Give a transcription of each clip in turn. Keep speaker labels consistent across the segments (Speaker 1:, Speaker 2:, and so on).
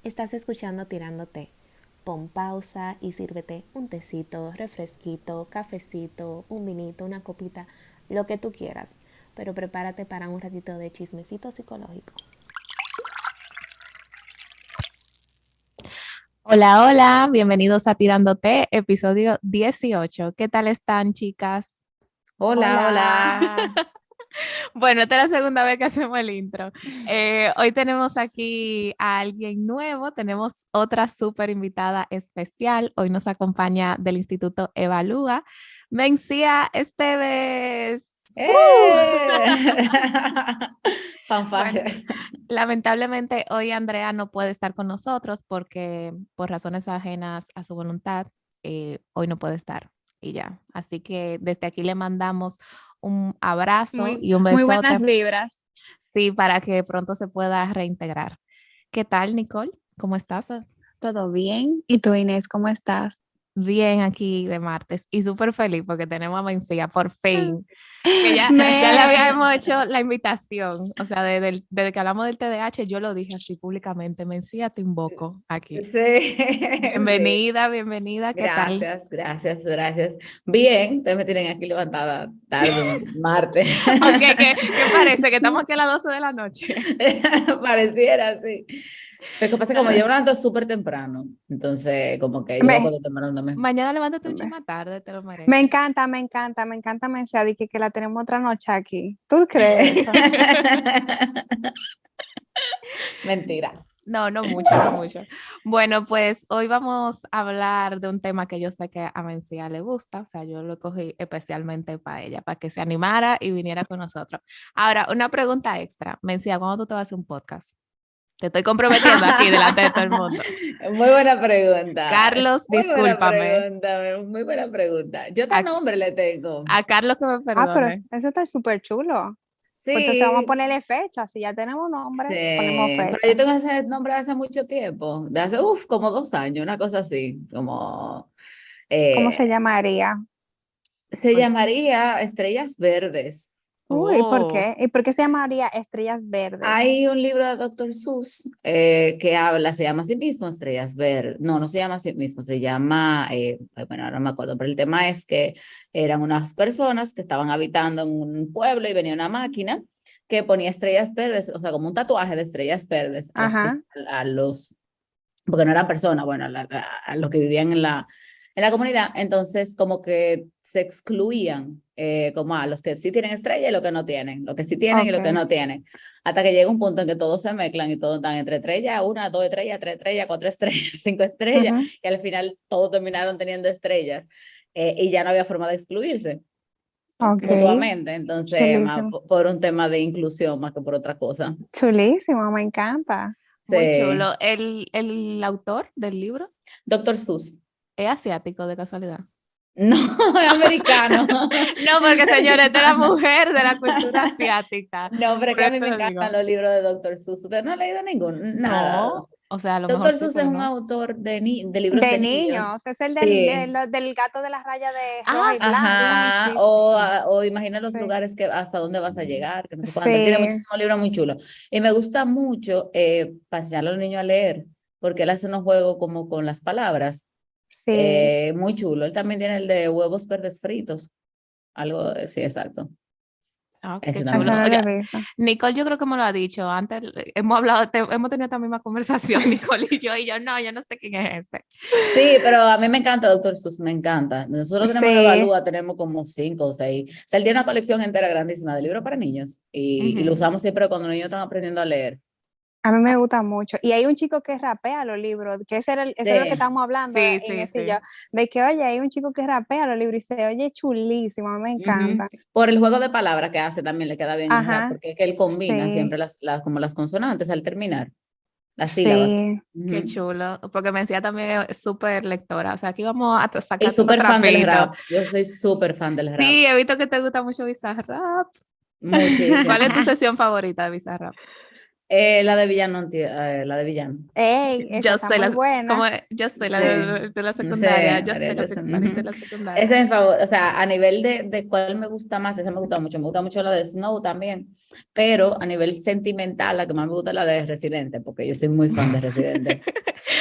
Speaker 1: Estás escuchando Tirando Té. Pon pausa y sírvete un tecito, refresquito, cafecito, un vinito, una copita, lo que tú quieras. Pero prepárate para un ratito de chismecito psicológico.
Speaker 2: Hola, hola, bienvenidos a Tirando Té, episodio 18. ¿Qué tal están, chicas?
Speaker 3: Hola,
Speaker 1: Hola.
Speaker 3: hola.
Speaker 2: Bueno, esta es la segunda vez que hacemos el intro. Hoy tenemos aquí a alguien nuevo, tenemos otra súper invitada especial. Hoy nos acompaña del Instituto Evalúa, Mencía Esteves.
Speaker 3: ¡Eh!
Speaker 2: Bueno,
Speaker 3: Fanfarres.
Speaker 2: lamentablemente hoy Andrea no puede estar con nosotros porque por razones ajenas a su voluntad, hoy no puede estar y ya. Así que desde aquí le mandamos un abrazo
Speaker 4: Muy,
Speaker 2: y un
Speaker 4: muy buenas
Speaker 2: besote,
Speaker 4: vibras.
Speaker 2: sí, para que pronto se pueda reintegrar. ¿Qué tal, Nicole? ¿Cómo estás?
Speaker 4: To- ¿Todo bien? ¿Y tú, Inés, cómo estás?
Speaker 2: Bien aquí de martes y súper feliz porque tenemos a Mencía por fin. Que ya le
Speaker 4: Me,
Speaker 2: habíamos hecho la invitación, o sea, desde que hablamos del TDAH, yo lo dije así públicamente, Mencía, te invoco aquí.
Speaker 3: Sí, sí.
Speaker 2: Bienvenida, bienvenida, ¿qué tal?
Speaker 3: Gracias, gracias, gracias. Bien, ustedes me tienen aquí levantada tarde un martes.
Speaker 2: Ok, ¿qué parece? Que estamos aquí a las 12 de la noche.
Speaker 3: Pareciera, sí. Pero que pasa es que como yo me levanto súper temprano, entonces como que yo lo
Speaker 4: me,
Speaker 3: puedo temprano también.
Speaker 2: Mañana levántate un
Speaker 4: me,
Speaker 2: chima tarde, te lo
Speaker 4: me
Speaker 2: mereces.
Speaker 4: encanta, me encanta, me encanta Mencia, que la tenemos otra noche aquí. ¿Tú crees eso?
Speaker 3: Mentira.
Speaker 2: No, no mucho, no mucho. Bueno, pues hoy vamos a hablar de un tema que yo sé que a Mencía le gusta, o sea, yo lo cogí especialmente para ella, para que se animara y viniera con nosotros. Ahora, una pregunta extra. Mencía, ¿cuándo tú te vas a hacer un podcast? Te estoy comprometiendo aquí delante de todo el mundo.
Speaker 3: Muy buena pregunta.
Speaker 2: Carlos,
Speaker 3: Muy buena
Speaker 2: discúlpame.
Speaker 3: pregunta, muy buena pregunta. Yo hasta
Speaker 2: A,
Speaker 3: nombre le tengo.
Speaker 2: a Carlos que me
Speaker 4: Ah, pero
Speaker 2: perdone.
Speaker 4: eso está súper chulo. Pues entonces vamos a
Speaker 3: Sí,
Speaker 4: ponerle fecha. Si ya tenemos
Speaker 3: sí.
Speaker 4: nombre, ponemos
Speaker 3: Pero yo
Speaker 4: fecha.
Speaker 3: tengo ese nombre hace mucho tiempo, de hace, como 2 años, una cosa así, como
Speaker 4: ¿Cómo
Speaker 3: eh,
Speaker 4: se llamaría?
Speaker 3: se llamaría Estrellas Verdes.
Speaker 4: Uy, ¿por
Speaker 2: Oh,
Speaker 4: qué? ¿Y por qué se llamaría Estrellas Verdes?
Speaker 3: Hay un libro de Doctor Seuss que habla, se llama a sí mismo Estrellas Verdes. No, no se llama a sí mismo, se llama, bueno, ahora no me acuerdo, pero el tema es que eran unas personas que estaban habitando en un pueblo y venía una máquina que ponía estrellas verdes, o sea, como un tatuaje de estrellas verdes
Speaker 4: Ajá,
Speaker 3: a los, porque no eran personas, bueno, a los que vivían en la comunidad, entonces como que se excluían, como a los que sí tienen estrella y los que no tienen, los que sí tienen y los que
Speaker 4: ok.
Speaker 3: no tienen, hasta que llega un punto en que todos se mezclan y todos están entre estrellas, una, dos estrellas, tres estrellas, cuatro estrellas, cinco estrellas,
Speaker 4: Ujú,
Speaker 3: y al final todos terminaron teniendo estrellas, y ya no había forma de excluirse
Speaker 2: ok.
Speaker 4: ok.
Speaker 3: mutuamente, entonces más
Speaker 4: Chulísimo.
Speaker 3: por un tema de inclusión más que por otra cosa.
Speaker 4: Chulísimo, me encanta.
Speaker 2: Muy
Speaker 3: Sí.
Speaker 2: chulo. El autor del libro
Speaker 3: Doctor Seuss.
Speaker 2: es asiático de casualidad.
Speaker 3: No, es americano.
Speaker 2: No, porque señores, esta es la mujer de la cultura asiática.
Speaker 3: No, pero es
Speaker 2: Por
Speaker 3: que a mí
Speaker 2: eso
Speaker 3: me
Speaker 2: lo
Speaker 3: encantan
Speaker 2: digo.
Speaker 3: los libros de Doctor Seuss. ¿Usted no ha leído ningún? Nada.
Speaker 2: No, o sea, a lo mejor
Speaker 3: Doctor
Speaker 2: sí,
Speaker 3: Seuss es
Speaker 2: pero
Speaker 3: un
Speaker 2: no.
Speaker 3: autor de libros
Speaker 4: De
Speaker 3: de niños.
Speaker 4: niños, es el
Speaker 3: Sí.
Speaker 4: del gato de la raya de roja
Speaker 2: Ah,
Speaker 4: y
Speaker 2: sí,
Speaker 4: blanca.
Speaker 3: Ajá.
Speaker 2: sí,
Speaker 3: O,
Speaker 2: sí.
Speaker 3: o imagina los
Speaker 4: Sí,
Speaker 3: lugares que hasta dónde vas a llegar, que no sé cuánto. Él tiene
Speaker 4: sí,
Speaker 3: muchísimos libros muy chulos. Y me gusta mucho para enseñarle a los niños a leer, porque él hace unos juegos como con las palabras.
Speaker 4: sí.
Speaker 3: Muy chulo. Él también tiene el de huevos verdes fritos. Algo, sí, exacto.
Speaker 2: Ah, qué
Speaker 3: Ese
Speaker 4: Eso
Speaker 2: chulo.
Speaker 3: también.
Speaker 4: no lo
Speaker 2: Oye,
Speaker 4: he visto.
Speaker 2: Nicole, yo creo que me lo ha dicho antes. Hemos hablado, hemos tenido esta misma conversación, Nicole y yo no, yo no sé quién es ese.
Speaker 3: Sí, pero a mí me encanta Doctor Seuss, me encanta. Nosotros tenemos de
Speaker 4: Sí,
Speaker 3: Evalúa, tenemos como 5 o 6. O sea, él tiene una colección entera grandísima de libros para niños y lo
Speaker 2: Ujú.
Speaker 3: usamos siempre cuando los niños están aprendiendo a leer.
Speaker 4: a mí
Speaker 2: Ah,
Speaker 4: me gusta mucho. Y hay un chico que rapea los libros, que ese era lo que
Speaker 3: Sí,
Speaker 4: estamos hablando,
Speaker 2: sí, sí,
Speaker 4: Inés y yo,
Speaker 2: sí.
Speaker 4: de que, oye, hay un chico que rapea los libros y se oye chulísimo, a mí me
Speaker 3: ujú.
Speaker 4: encanta.
Speaker 3: Por el juego de palabras que hace también le queda bien el rap,
Speaker 4: Ajá,
Speaker 3: porque es que él combina
Speaker 4: sí,
Speaker 3: siempre como las consonantes al terminar, las sílabas.
Speaker 4: sí.
Speaker 2: Qué
Speaker 3: Ujú.
Speaker 2: chulo. Porque me decía también es súper lectora. O sea, aquí vamos a
Speaker 3: Y
Speaker 2: sacar todos los
Speaker 3: súper fan del
Speaker 2: trapitos.
Speaker 3: rap. Yo soy súper fan del rap.
Speaker 2: Sí, he visto que te gusta mucho Bizarrap. ¿Cuál es tu
Speaker 3: Muchísimo.
Speaker 2: sesión favorita de Bizarrap?
Speaker 3: La de villano, la de villano.
Speaker 4: Ey, esa
Speaker 2: Yo
Speaker 4: está
Speaker 2: sé
Speaker 4: muy
Speaker 2: como
Speaker 4: buena.
Speaker 2: yo sé la
Speaker 3: Sí,
Speaker 2: de la
Speaker 3: no sé,
Speaker 2: secundaria, yo sé
Speaker 3: Mariela,
Speaker 2: lo que es París de la
Speaker 3: ese
Speaker 2: secundaria.
Speaker 3: es mi favor, o sea, a nivel de cuál me gusta más, esa me gusta mucho la de Snow también, pero a nivel sentimental, la que más me gusta es la de Residente, porque yo soy muy fan de Residente.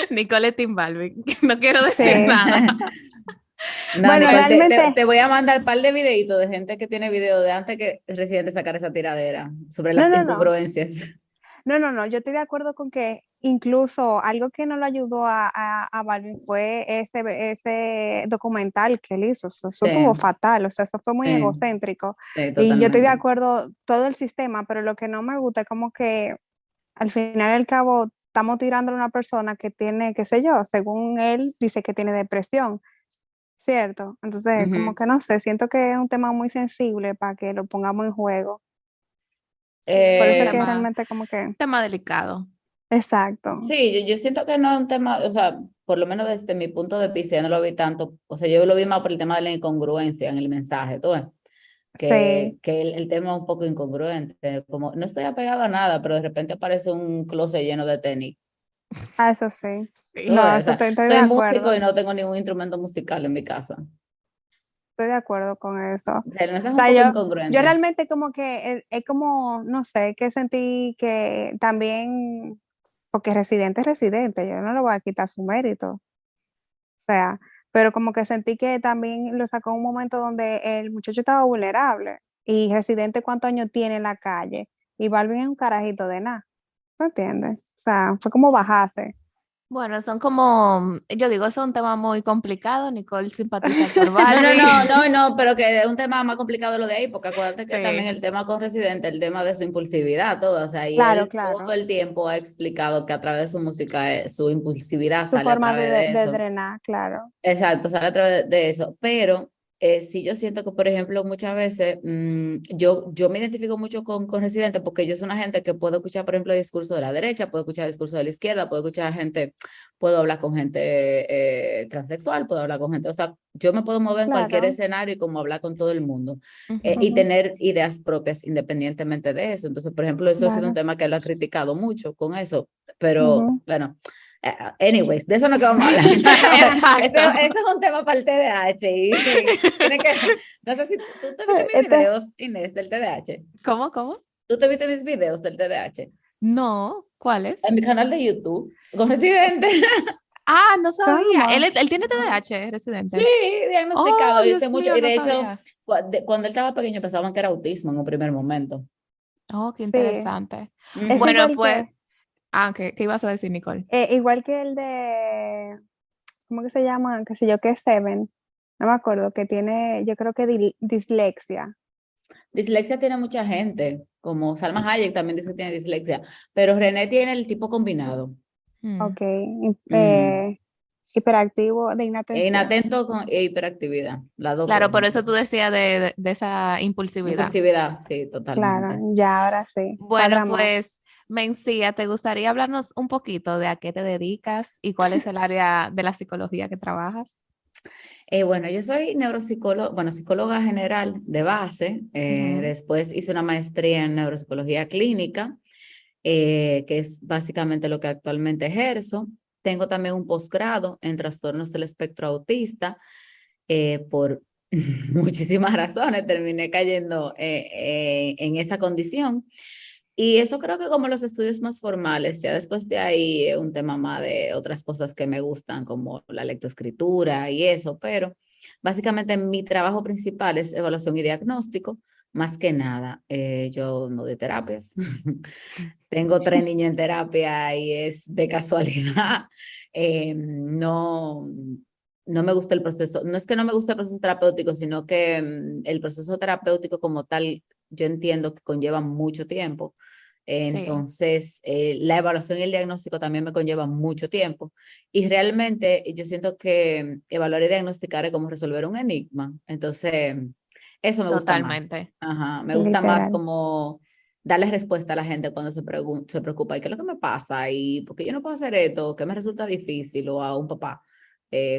Speaker 2: Nicole Tim Balvin, no quiero decir
Speaker 4: Sí.
Speaker 2: nada.
Speaker 3: No,
Speaker 4: Bueno,
Speaker 3: Nicole,
Speaker 4: realmente,
Speaker 3: te voy a mandar un par de videitos de gente que tiene video de antes que Residente sacara esa tiradera sobre
Speaker 4: no,
Speaker 3: las
Speaker 4: no, no.
Speaker 3: incongruencias.
Speaker 4: No, yo estoy de acuerdo con que incluso algo que no lo ayudó a Balvin fue ese documental que él hizo. Eso
Speaker 3: Sí,
Speaker 4: estuvo fatal, o sea, eso fue muy
Speaker 3: sí,
Speaker 4: egocéntrico.
Speaker 3: sí,
Speaker 4: Y yo estoy de
Speaker 3: totalmente.
Speaker 4: acuerdo todo el sistema, pero lo que no me gusta es como que al final y al cabo estamos tirando a una persona que tiene, qué sé yo, según él dice que tiene depresión, ¿cierto? Entonces, como
Speaker 3: Ujú.
Speaker 4: que no sé, siento que es un tema muy sensible para que lo pongamos en juego.
Speaker 2: Sí, es
Speaker 4: Por
Speaker 2: un
Speaker 4: eso es que
Speaker 3: Eh,
Speaker 4: realmente como que,
Speaker 2: tema delicado.
Speaker 4: exacto.
Speaker 3: Sí, yo siento que no es un tema, o sea, por lo menos desde mi punto de vista, yo no lo vi tanto, o sea, yo lo vi más por el tema de la incongruencia en el mensaje, ¿tú ves?
Speaker 4: Sí,
Speaker 3: Que el tema es un poco incongruente, como no estoy apegado a nada, pero de repente aparece un closet lleno de tenis,
Speaker 4: eso sí.
Speaker 3: ¿tú
Speaker 2: Sí.
Speaker 4: No,
Speaker 3: ves? O
Speaker 4: eso
Speaker 3: sea,
Speaker 4: estoy de
Speaker 3: soy músico y
Speaker 4: acuerdo.
Speaker 3: no tengo ningún instrumento musical en mi casa.
Speaker 4: Estoy de acuerdo con eso.
Speaker 3: O sea, el
Speaker 4: O
Speaker 3: mensaje es un
Speaker 4: sea,
Speaker 3: poco
Speaker 4: yo
Speaker 3: incongruente.
Speaker 4: realmente como que es como, no sé, que sentí que también, porque Residente es Residente, yo no le voy a quitar su mérito. O sea, pero como que sentí que también lo sacó en un momento donde el muchacho estaba vulnerable y Residente cuántos años tiene en la calle y Balvin es un carajito de nada, ¿me entiendes? O sea, fue como bajarse.
Speaker 2: Bueno, son como, yo digo, eso es un tema muy complicado. Nicole simpatiza por
Speaker 3: No,
Speaker 2: Balvin.
Speaker 3: no, pero que es un tema más complicado lo de ahí, porque acuérdate que también
Speaker 2: Sí,
Speaker 3: el tema con Residente, el tema de su impulsividad, todo, o sea, y
Speaker 4: Claro,
Speaker 3: él todo
Speaker 4: claro.
Speaker 3: el tiempo ha explicado que a través de su música, su impulsividad
Speaker 4: Su
Speaker 3: sale a
Speaker 4: forma
Speaker 3: través de
Speaker 4: de
Speaker 3: eso.
Speaker 4: drenar, claro.
Speaker 3: Exacto, sale a través de eso, pero sí yo siento que, por ejemplo, muchas veces yo me identifico mucho con Residente porque yo soy una gente que puedo escuchar, por ejemplo, discurso de la derecha, puedo escuchar discurso de la izquierda, puedo escuchar gente, puedo hablar con gente transexual, puedo hablar con gente, o sea, yo me puedo mover en cualquier
Speaker 4: Claro.
Speaker 3: escenario y como hablar con todo el mundo
Speaker 2: ujú,
Speaker 3: y
Speaker 4: Ujú,
Speaker 3: tener ideas propias independientemente de eso. Entonces, por ejemplo, eso ha sido un
Speaker 4: claro.
Speaker 3: tema que él ha criticado mucho con eso, pero
Speaker 4: Ujú.
Speaker 3: bueno. Anyways, de eso no que vamos a hablar.
Speaker 2: Exacto.
Speaker 3: Ese es un tema para el TDAH y tiene que, no sé si tú te viste mis
Speaker 4: Este,
Speaker 3: videos, Inés, del TDAH.
Speaker 2: ¿Cómo, cómo?
Speaker 3: Tú te viste mis videos del TDAH
Speaker 2: No, ¿cuál es?
Speaker 3: en mi canal de YouTube con Residente.
Speaker 2: Ah, no sabía.
Speaker 4: ¿cómo?
Speaker 2: Él tiene TDAH,
Speaker 3: Sí,
Speaker 2: residente. Oh,
Speaker 3: diagnosticado. Dice
Speaker 2: Dios
Speaker 3: mucho.
Speaker 2: mío,
Speaker 3: Y
Speaker 2: no
Speaker 3: de hecho,
Speaker 2: sabía.
Speaker 3: cuando él estaba pequeño pensaban que era autismo en un primer momento.
Speaker 2: Oh, qué
Speaker 4: Sí.
Speaker 2: interesante.
Speaker 4: Es
Speaker 3: Ujú.
Speaker 2: Bueno,
Speaker 4: igual
Speaker 2: pues,
Speaker 4: que,
Speaker 2: ¿qué ibas a decir, Nicole?
Speaker 4: igual que el de, ¿cómo que se llama? Qué sé yo, que es Seven. No me acuerdo, que tiene, yo creo que dislexia.
Speaker 3: Dislexia tiene mucha gente, como Salma Hayek también dice que tiene dislexia, pero René tiene el tipo combinado.
Speaker 2: Hmm.
Speaker 4: Ok.
Speaker 3: Mm.
Speaker 4: Hiperactivo de inatención.
Speaker 3: Inatento con hiperactividad, las dos
Speaker 2: Claro, por
Speaker 3: cosas.
Speaker 2: eso tú decías de esa impulsividad.
Speaker 3: Impulsividad, sí,
Speaker 4: Claro,
Speaker 3: totalmente.
Speaker 4: ya ahora sí.
Speaker 2: Bueno,
Speaker 4: Cuadra más.
Speaker 2: pues, Mencía, ¿te gustaría hablarnos un poquito de a qué te dedicas y cuál es el área de la psicología que trabajas?
Speaker 3: Bueno, yo soy neuropsicóloga, bueno, psicóloga general de base.
Speaker 2: Ujú.
Speaker 3: Después hice una maestría en neuropsicología clínica, que es básicamente lo que actualmente ejerzo. Tengo también un posgrado en trastornos del espectro autista. Por muchísimas razones terminé cayendo en esa condición. Y eso creo que como los estudios más formales, ya después de ahí un tema más de otras cosas que me gustan, como la lectoescritura y eso, pero básicamente mi trabajo principal es evaluación y diagnóstico, más que nada. Yo no doy terapias. Tengo 3 niños en terapia y es de casualidad. No, no me gusta el proceso. No es que no me guste el proceso terapéutico, sino que el proceso terapéutico como tal, yo entiendo que conlleva mucho tiempo.
Speaker 2: Sí,
Speaker 3: Entonces, la evaluación y el diagnóstico también me conlleva mucho tiempo. Y realmente yo siento que evaluar y diagnosticar es como resolver un enigma. Entonces, eso me gusta más.
Speaker 2: totalmente.
Speaker 3: Ajá, me gusta más
Speaker 4: Literal.
Speaker 3: como darle respuesta a la gente cuando se preocupa, ¿y qué es lo que me pasa? ¿Y por qué yo no puedo hacer esto? ¿Qué me resulta difícil? O a un papá,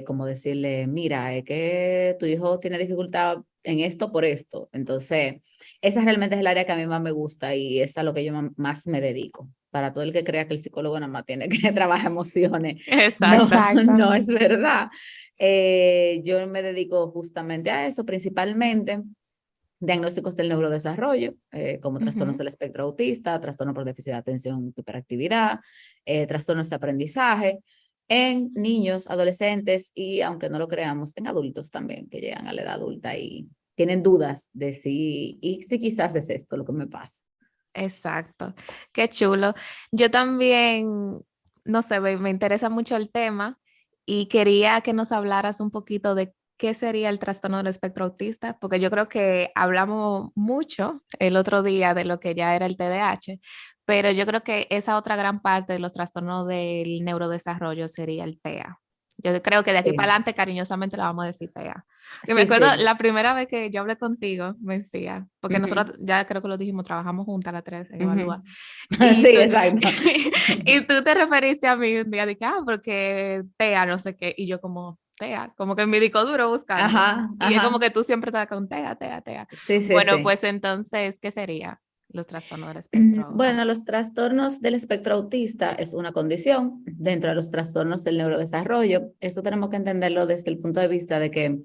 Speaker 3: como decirle, mira, es que tu hijo tiene dificultad en esto por esto. Entonces, esa realmente es el área que a mí más me gusta y es a lo que yo más me dedico. Para todo el que crea que el psicólogo nada más tiene que trabajar emociones, no,
Speaker 2: Exacto.
Speaker 3: no es verdad. Yo me dedico justamente a eso, principalmente diagnósticos del neurodesarrollo, como trastornos del espectro autista, trastorno por déficit de atención, hiperactividad, trastornos de aprendizaje en niños, adolescentes y, aunque no lo creamos, en adultos también, que llegan a la edad adulta y tienen dudas de si quizás es esto lo que me pasa.
Speaker 2: Exacto, qué chulo. Yo también, no sé, me interesa mucho el tema y quería que nos hablaras un poquito de qué sería el trastorno del espectro autista, porque yo creo que hablamos mucho el otro día de lo que ya era el TDAH, pero yo creo que esa otra gran parte de los trastornos del neurodesarrollo sería el TEA. Yo creo que de aquí
Speaker 3: Sí,
Speaker 2: para adelante cariñosamente le vamos a decir TEA. Que me
Speaker 3: sí,
Speaker 2: acuerdo
Speaker 3: sí.
Speaker 2: la primera vez que yo hablé contigo, me decía, porque
Speaker 3: Ujú,
Speaker 2: nosotros ya creo que lo dijimos, trabajamos juntas las tres en
Speaker 3: ujú.
Speaker 2: Evalúa. Y
Speaker 3: Sí,
Speaker 2: tú,
Speaker 3: exacto.
Speaker 2: y tú te referiste a mí un día de que, porque TEA, no sé qué, y yo como, TEA, como que en mi disco duro buscando.
Speaker 3: Ajá,
Speaker 2: Y es como
Speaker 3: ajá.
Speaker 2: que tú siempre estás con TEA, TEA, TEA.
Speaker 3: Sí, sí,
Speaker 2: Bueno,
Speaker 3: sí.
Speaker 2: pues entonces, ¿qué sería los trastornos del espectro?
Speaker 3: Bueno, los trastornos del espectro autista es una condición dentro de los trastornos del neurodesarrollo. Esto tenemos que entenderlo desde el punto de vista de que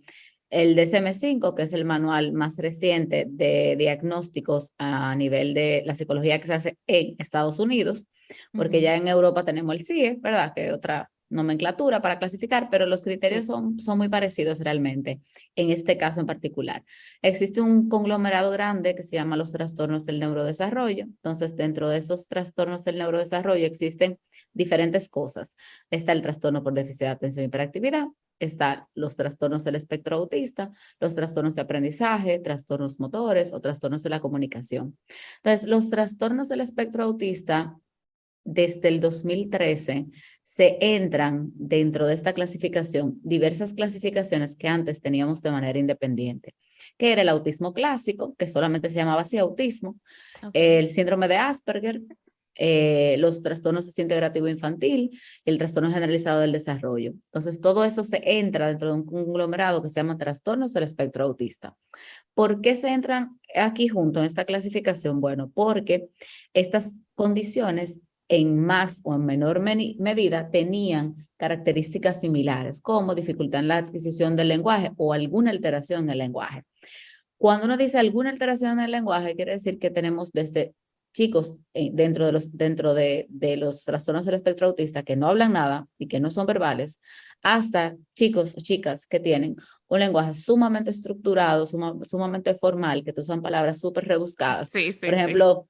Speaker 3: el DSM-5, que es el manual más reciente de diagnósticos a nivel de la psicología que se hace en Estados Unidos, porque ya en Europa tenemos el CIE, ¿verdad? Que es otra nomenclatura para clasificar, pero los criterios
Speaker 2: Sí.
Speaker 3: son muy parecidos realmente, en este caso en particular. Existe un conglomerado grande que se llama los trastornos del neurodesarrollo. Entonces, dentro de esos trastornos del neurodesarrollo existen diferentes cosas. Está el trastorno por déficit de atención y hiperactividad, están los trastornos del espectro autista, los trastornos de aprendizaje, trastornos motores o trastornos de la comunicación. Entonces, los trastornos del espectro autista desde el 2013 se entran dentro de esta clasificación diversas clasificaciones que antes teníamos de manera independiente, que era el autismo clásico, que solamente se llamaba así autismo,
Speaker 2: Okay.
Speaker 3: el síndrome de Asperger, los trastornos integrativo infantil y el trastorno generalizado del desarrollo. Entonces, todo eso se entra dentro de un conglomerado que se llama trastornos del espectro autista. ¿Por qué se entran aquí junto en esta clasificación? Bueno, porque estas condiciones en más o en menor medida tenían características similares, como dificultad en la adquisición del lenguaje o alguna alteración en el lenguaje. Cuando uno dice alguna alteración en el lenguaje, quiere decir que tenemos desde chicos dentro de los trastornos del espectro autista que no hablan nada y que no son verbales, hasta chicos o chicas que tienen un lenguaje sumamente estructurado, sumamente formal, que usan palabras súper rebuscadas.
Speaker 2: Sí,
Speaker 3: Por
Speaker 2: sí, sí.
Speaker 3: ejemplo,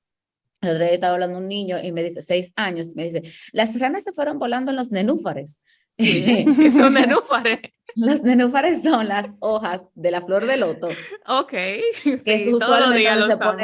Speaker 3: el otro día estaba hablando un niño y me dice, 6 años, me dice, las ranas se fueron volando en los nenúfares.
Speaker 2: ¿Qué? ¿Qué son nenúfares?
Speaker 3: Los nenúfares son las hojas de la flor de loto,
Speaker 2: Ok,
Speaker 3: que es
Speaker 2: sí, todos los
Speaker 3: usualmente
Speaker 2: días lo usamos.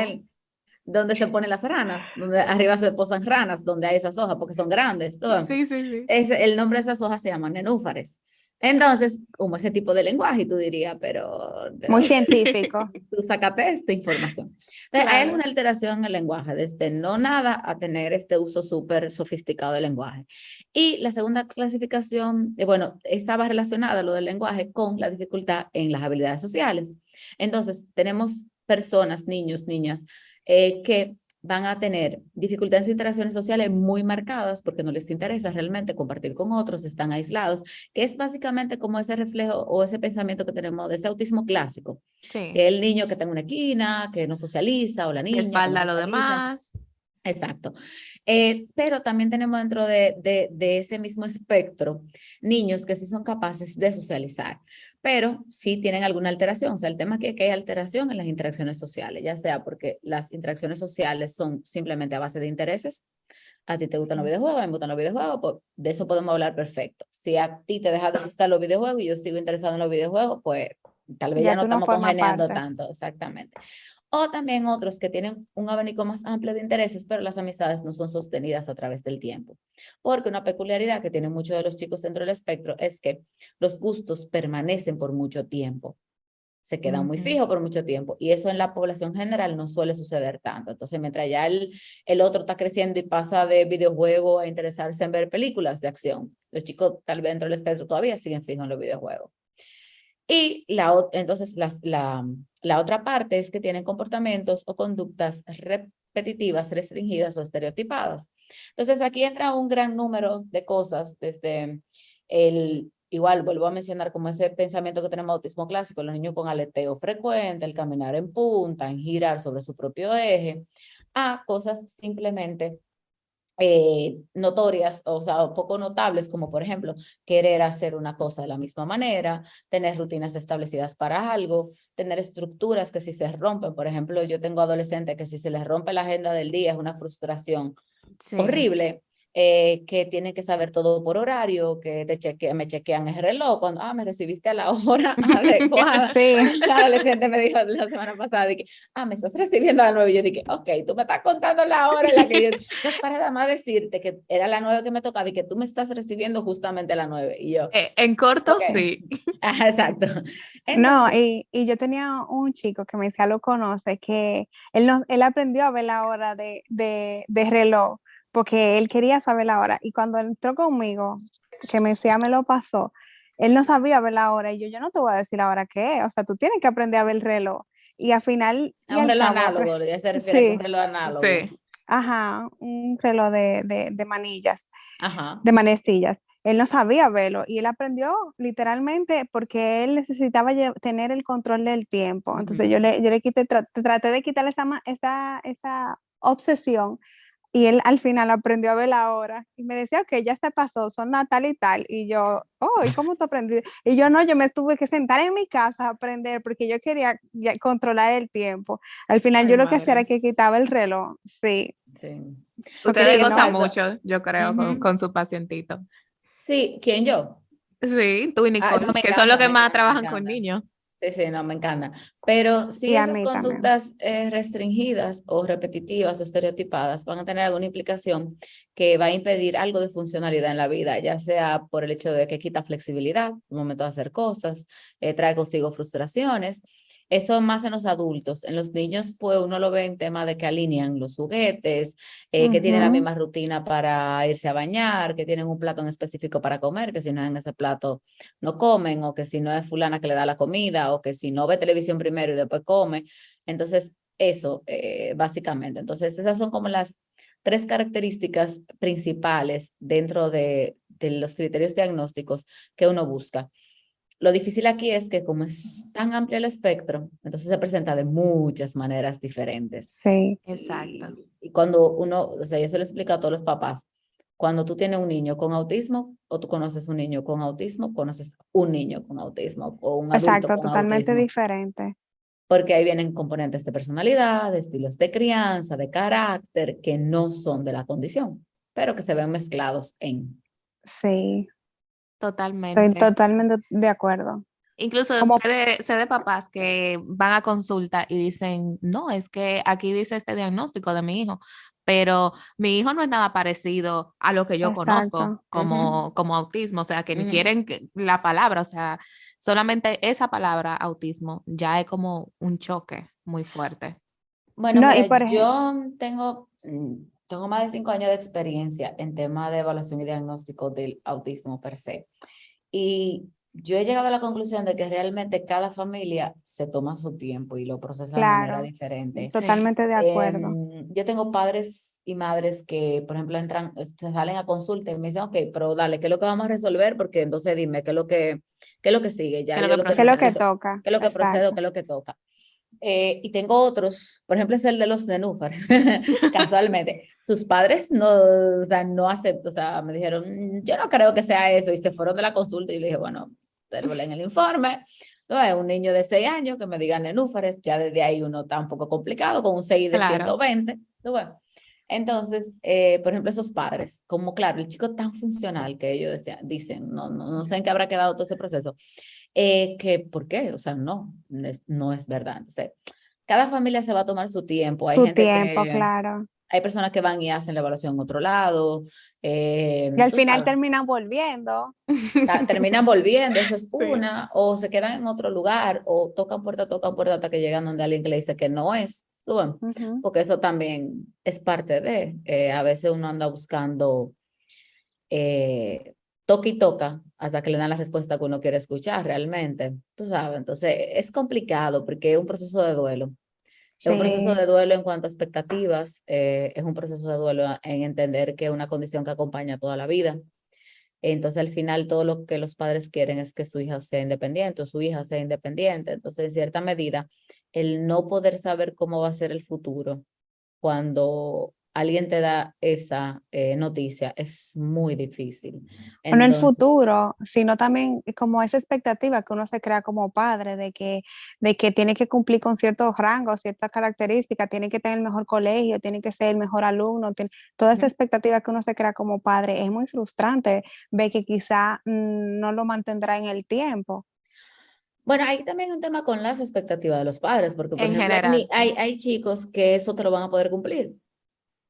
Speaker 3: donde se ponen las ranas, donde arriba se posan ranas, donde hay esas hojas, porque son grandes. Todo.
Speaker 2: Sí, sí, sí.
Speaker 3: El nombre de esas hojas se llaman nenúfares. Entonces, como ese tipo de lenguaje, tú dirías, pero ¿de
Speaker 4: Muy
Speaker 3: dónde
Speaker 4: científico.
Speaker 3: tú sacaste esta información? Entonces, hay
Speaker 2: Claro.
Speaker 3: alguna alteración en el lenguaje, desde no nada a tener este uso súper sofisticado del lenguaje. Y la segunda clasificación, bueno, estaba relacionada lo del lenguaje con la dificultad en las habilidades sociales. Entonces, tenemos personas, niños, niñas, que van a tener dificultades en interacciones sociales muy marcadas porque no les interesa realmente compartir con otros, están aislados, que es básicamente como ese reflejo o ese pensamiento que tenemos de ese autismo clásico,
Speaker 2: Sí.
Speaker 3: que es el niño que está en una esquina, que no socializa, o la
Speaker 2: Que
Speaker 3: niña que no
Speaker 2: espalda a lo
Speaker 3: socializa.
Speaker 2: demás.
Speaker 3: Exacto. Pero también tenemos dentro de ese mismo espectro niños que sí son capaces de socializar, pero sí tienen alguna alteración. O sea, el tema es que hay alteración en las interacciones sociales, ya sea porque las interacciones sociales son simplemente a base de intereses. A ti te gustan los videojuegos, a mí me gustan los videojuegos, pues de eso podemos hablar perfecto. Si a ti te deja de gustar los videojuegos y yo sigo interesado en los videojuegos, pues tal vez ya
Speaker 4: Ya
Speaker 3: no
Speaker 4: tú no
Speaker 3: estamos
Speaker 4: formas
Speaker 3: congeniando
Speaker 4: parte.
Speaker 3: tanto, exactamente. O también otros que tienen un abanico más amplio de intereses, pero las amistades no son sostenidas a través del tiempo. Porque una peculiaridad que tienen muchos de los chicos dentro del espectro es que los gustos permanecen por mucho tiempo, se quedan muy fijos por mucho tiempo, y eso en la población general no suele suceder tanto. Entonces, mientras ya el otro está creciendo y pasa de videojuego a interesarse en ver películas de acción, los chicos tal vez dentro del espectro todavía siguen fijos en los videojuegos. Y entonces la otra parte es que tienen comportamientos o conductas repetitivas, restringidas o estereotipadas. Entonces aquí entra un gran número de cosas, desde igual vuelvo a mencionar como ese pensamiento que tenemos de autismo clásico, los niños con aleteo frecuente, el caminar en punta, en girar sobre su propio eje, a cosas simplemente notorias, o sea, poco notables, como por ejemplo, querer hacer una cosa de la misma manera, tener rutinas establecidas para algo, tener estructuras que si se rompen, por ejemplo, yo tengo adolescentes que si se les rompe la agenda del día es una frustración
Speaker 2: Sí.
Speaker 3: horrible, que tienen que saber todo por horario, que me chequean el reloj, cuando, me recibiste a la hora adecuada.
Speaker 4: Sí.
Speaker 3: La adolescente me dijo la semana pasada, de que, me estás recibiendo a las 9, y yo dije, ok, tú me estás contando la hora en la que yo, no es para nada más decirte que era la 9 que me tocaba y que tú me estás recibiendo justamente a las 9, y yo,
Speaker 2: En corto,
Speaker 3: ok.
Speaker 2: sí.
Speaker 3: Ajá, exacto.
Speaker 4: No,
Speaker 3: Entonces,
Speaker 4: y yo tenía un chico que me decía, lo conoce, que él aprendió a ver la hora de reloj, porque él quería saber la hora. Y cuando entró conmigo, que me decía, me lo pasó, él no sabía ver la hora. Y yo no te voy a decir la hora qué es. O sea, tú tienes que aprender a ver el reloj. Y al final,
Speaker 3: a
Speaker 4: y
Speaker 3: un
Speaker 4: al
Speaker 3: reloj
Speaker 4: cabo,
Speaker 3: análogo, ya se refiere a un
Speaker 4: sí,
Speaker 3: reloj análogo.
Speaker 2: Sí.
Speaker 4: ajá, un reloj de manillas,
Speaker 3: Ajá.
Speaker 4: de manecillas. Él no sabía verlo y él aprendió literalmente porque él necesitaba tener el control del tiempo. Entonces yo le quité, traté de quitarle esa obsesión y él al final aprendió a ver la hora y me decía, ok, ya se pasó, son Natal y tal. Y yo, ¿y cómo tú aprendiste? Y yo no, yo me tuve que sentar en mi casa a aprender porque yo quería controlar el tiempo. Al final
Speaker 2: Ay,
Speaker 4: yo lo que hacía era
Speaker 2: madre.
Speaker 4: que quitaba el reloj, sí.
Speaker 3: Sí.
Speaker 4: Porque
Speaker 2: Ustedes
Speaker 4: dije, no,
Speaker 2: gozan
Speaker 3: Exacto.
Speaker 2: mucho, yo creo, con su pacientito.
Speaker 3: Sí, ¿quién yo?
Speaker 2: Sí, tú y
Speaker 3: No,
Speaker 2: Nicole,
Speaker 3: me
Speaker 2: que son los
Speaker 3: encanta,
Speaker 2: que más
Speaker 3: me
Speaker 2: trabajan con
Speaker 3: encanta.
Speaker 2: niños.
Speaker 3: Sí, sí, no, me encanta. Pero sí,
Speaker 4: y a
Speaker 3: esas
Speaker 4: mí también.
Speaker 3: conductas restringidas o repetitivas o estereotipadas van a tener alguna implicación que va a impedir algo de funcionalidad en la vida, ya sea por el hecho de que quita flexibilidad, el momento de hacer cosas, trae consigo frustraciones. Eso más en los adultos. En los niños, pues uno lo ve en tema de que alinean los juguetes, que tienen la
Speaker 4: Ujú.
Speaker 3: misma rutina para irse a bañar, que tienen un plato en específico para comer, que si no es en ese plato no comen, o que si no es fulana que le da la comida, o que si no ve televisión primero y después come. Entonces, eso, básicamente. Entonces, esas son como las tres características principales dentro de los criterios diagnósticos que uno busca. Lo difícil aquí es que como es tan amplio el espectro, entonces se presenta de muchas maneras diferentes.
Speaker 4: Sí,
Speaker 2: Exacto.
Speaker 3: Y cuando uno, o sea, yo se lo explico a todos los papás, cuando tú tienes un niño con autismo o tú conoces un niño con autismo, conoces un niño con autismo o un adulto
Speaker 4: exacto,
Speaker 3: con
Speaker 4: totalmente
Speaker 3: autismo,
Speaker 4: diferente.
Speaker 3: porque ahí vienen componentes de personalidad, de estilos de crianza, de carácter, que no son de la condición, pero que se ven mezclados en.
Speaker 4: Sí, estoy
Speaker 2: Totalmente.
Speaker 4: totalmente de acuerdo.
Speaker 2: Incluso
Speaker 4: Como,
Speaker 2: sé de papás que van a consulta y dicen, no, es que aquí dice este diagnóstico de mi hijo, pero mi hijo no es nada parecido a lo que yo conozco
Speaker 4: exacto.
Speaker 2: como autismo, o sea, que ni
Speaker 3: Ujú.
Speaker 2: quieren la palabra, o sea, solamente esa palabra autismo ya es como un choque muy fuerte.
Speaker 3: Bueno,
Speaker 4: No, y
Speaker 3: mira,
Speaker 4: por ejemplo,
Speaker 3: yo tengo más de 5 años de experiencia en tema de evaluación y diagnóstico del autismo per se. Y yo he llegado a la conclusión de que realmente cada familia se toma su tiempo y lo procesa de manera
Speaker 4: claro,
Speaker 3: diferente.
Speaker 2: Sí,
Speaker 4: totalmente de acuerdo.
Speaker 3: Yo tengo padres y madres que, por ejemplo, se salen a consulta y me dicen, ok, pero dale, ¿qué es lo que vamos a resolver? Porque entonces dime, qué es lo que sigue?
Speaker 2: que
Speaker 3: Ya
Speaker 2: es lo
Speaker 3: yo
Speaker 2: que
Speaker 3: lo que
Speaker 4: ¿Qué es lo que
Speaker 2: procede.
Speaker 3: necesito,
Speaker 4: toca?
Speaker 3: qué es lo que procedo,
Speaker 4: Exacto.
Speaker 3: qué es lo que toca. Y tengo otros, por ejemplo, es el de los nenúfares, casualmente. Sus padres no, o sea, no aceptan, o sea, me dijeron, yo no creo que sea eso, y se fueron de la consulta y le dije, bueno, en el informe, no, es un niño de 6 años que me diga nenúfares, ya desde ahí uno está un poco complicado, con un 6 de
Speaker 2: Claro,
Speaker 3: 120, bueno. Entonces, por ejemplo, esos padres, como claro, el chico tan funcional que ellos dicen, no sé en qué habrá quedado todo ese proceso, que, ¿por qué? O sea, no es verdad. Entonces, cada familia se va a tomar su tiempo. Hay
Speaker 4: Su
Speaker 3: gente
Speaker 4: tiempo,
Speaker 3: que,
Speaker 4: claro.
Speaker 3: hay personas que van y hacen la evaluación en otro lado,
Speaker 4: Y al
Speaker 3: tú
Speaker 4: final
Speaker 3: sabes,
Speaker 4: terminan volviendo.
Speaker 3: terminan volviendo, eso es
Speaker 2: sí,
Speaker 3: una, o se quedan en otro lugar, o tocan puerta hasta que llegan donde alguien que le dice que no es, tú ves,
Speaker 4: Ujú.
Speaker 3: porque eso también es parte a veces uno anda buscando, toca y toca hasta que le dan la respuesta que uno quiere escuchar realmente, tú sabes. Entonces, es complicado porque es un proceso de duelo. Es un proceso
Speaker 4: Sí.
Speaker 3: de duelo en cuanto a expectativas, es un proceso de duelo en entender que es una condición que acompaña toda la vida. Entonces, al final, todo lo que los padres quieren es que su hija sea independiente o su hija sea independiente. Entonces, en cierta medida, el no poder saber cómo va a ser el futuro cuando alguien te da esa noticia es muy difícil.
Speaker 4: O no el
Speaker 3: Entonces,
Speaker 4: futuro, sino también como esa expectativa que uno se crea como padre de que tiene que cumplir con ciertos rangos, ciertas características, tiene que tener el mejor colegio, tiene que ser el mejor alumno, toda esa expectativa que uno se crea como padre es muy frustrante ver que quizá no lo mantendrá en el tiempo.
Speaker 3: bueno, hay también un tema con las expectativas de los padres, porque, por
Speaker 2: En
Speaker 3: ejemplo,
Speaker 2: general, sí.
Speaker 3: hay chicos que eso te lo van a poder cumplir.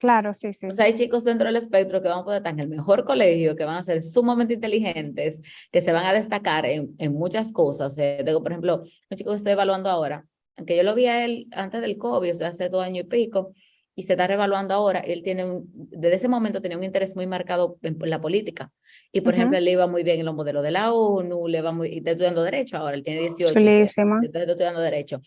Speaker 4: Claro, sí,
Speaker 3: O
Speaker 4: sí.
Speaker 3: sea, hay chicos dentro del espectro que van a poder estar en el mejor colegio, que van a ser sumamente inteligentes, que se van a destacar en muchas cosas. Tengo, por ejemplo, un chico que estoy evaluando ahora, aunque yo lo vi a él antes del COVID, o sea, hace 2 años y pico, y se está reevaluando ahora. Él tiene desde ese momento tenía un interés muy marcado en la política. Y, por ejemplo,
Speaker 4: Ujú.
Speaker 3: él le iba muy bien en los modelos de la ONU, le va muy, y está estudiando Derecho ahora, él tiene 18,
Speaker 4: Chulísima.
Speaker 3: está estudiando Derecho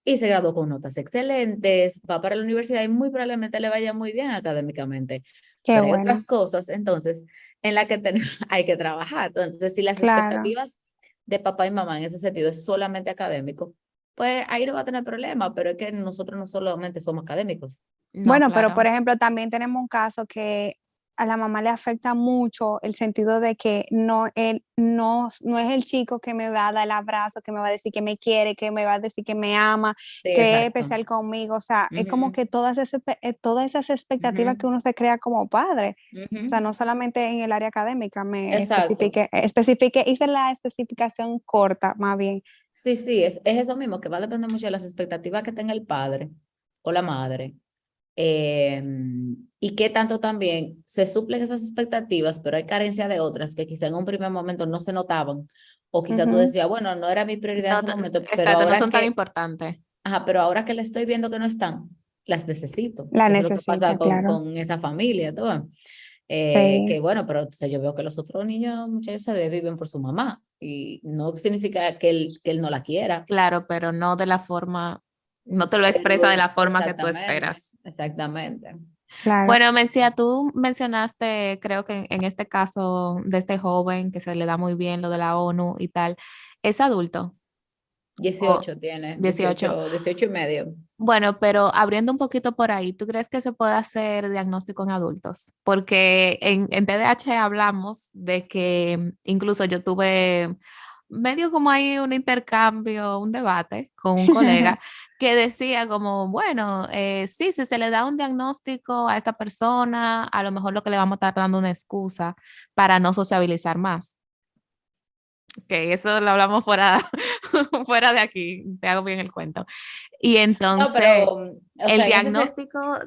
Speaker 3: y se graduó con notas excelentes, va para la universidad y muy probablemente le vaya muy bien académicamente.
Speaker 4: Qué
Speaker 3: Pero hay
Speaker 4: bueno.
Speaker 3: otras cosas, entonces, en las que hay que trabajar. Entonces, si las
Speaker 4: Claro.
Speaker 3: expectativas de papá y mamá en ese sentido es solamente académico, pues ahí no va a tener problema, pero es que nosotros no solamente somos académicos.
Speaker 2: No,
Speaker 4: Bueno, pero por
Speaker 2: claro.
Speaker 4: ejemplo, también tenemos un caso que a la mamá le afecta mucho el sentido de que no es el chico que me va a dar el abrazo, que me va a decir que me quiere, que me va a decir que me ama,
Speaker 3: Sí,
Speaker 4: que es
Speaker 3: exacto.
Speaker 4: especial conmigo. O sea, es como
Speaker 3: Ujú,
Speaker 4: que todas esas expectativas que
Speaker 3: ujú,
Speaker 4: uno se crea como padre. O sea,
Speaker 3: ujú.
Speaker 4: no solamente en el área académica,
Speaker 3: Exacto.
Speaker 4: hice la especificación corta, más bien.
Speaker 3: Sí, sí, es eso mismo, que va a depender mucho de las expectativas que tenga el padre o la madre. eh, y qué tanto también se suplen esas expectativas, pero hay carencia de otras que quizá en un primer momento no se notaban, o quizá tú
Speaker 4: Ujú.
Speaker 3: decías, bueno, no era mi prioridad en
Speaker 2: No,
Speaker 3: ese momento,
Speaker 2: exacto, no son tan importantes.
Speaker 3: pero ahora que le estoy viendo que no están, las necesito.
Speaker 4: La
Speaker 3: Eso es lo que pasa
Speaker 4: necesita, claro.
Speaker 3: con esa familia, ¿tú ves?
Speaker 4: Sí,
Speaker 3: Que bueno, pero entonces yo veo que los otros niños muchas veces viven por su mamá y no significa que él no la quiera.
Speaker 2: Claro, pero no de la forma, no te lo expresa de la forma que tú
Speaker 3: Exactamente,
Speaker 2: esperas.
Speaker 3: exactamente.
Speaker 4: claro.
Speaker 2: Bueno, Mencía, tú mencionaste, creo que en este caso de este joven que se le da muy bien lo de la ONU y tal, ¿es adulto? O
Speaker 3: 18 tiene,
Speaker 2: 18.
Speaker 3: 18 y medio.
Speaker 2: Bueno, pero abriendo un poquito por ahí, ¿tú crees que se puede hacer diagnóstico en adultos? Porque en TDAH hablamos de que incluso yo tuve medio como ahí un intercambio, un debate con un colega que decía como, bueno, sí, si se le da un diagnóstico a esta persona, a lo mejor lo que le vamos a estar dando una excusa para no sociabilizar más. Que eso lo hablamos fuera, fuera de aquí, te hago bien el cuento. Y
Speaker 3: No,
Speaker 2: entonces,
Speaker 3: pero, o
Speaker 2: el
Speaker 3: sea, en ese se-
Speaker 2: diagnóstico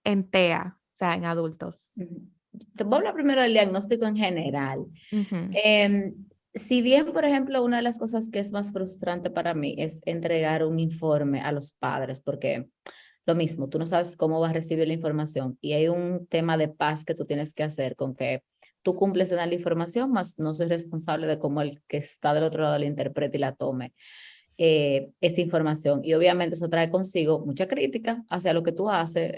Speaker 2: en TEA, o sea, en adultos.
Speaker 3: Ujú. Te voy a hablar primero del diagnóstico en general.
Speaker 2: Ujú.
Speaker 3: Em, si bien, por ejemplo, una de las cosas que es más frustrante para mí es entregar un informe a los padres, porque lo mismo, tú no sabes cómo vas a recibir la información y hay un tema de paz que tú tienes que hacer con que tú cumples en dar la información, más no soy responsable de cómo el que está del otro lado la interprete y la tome esta información. Y obviamente eso trae consigo mucha crítica hacia lo que tú haces,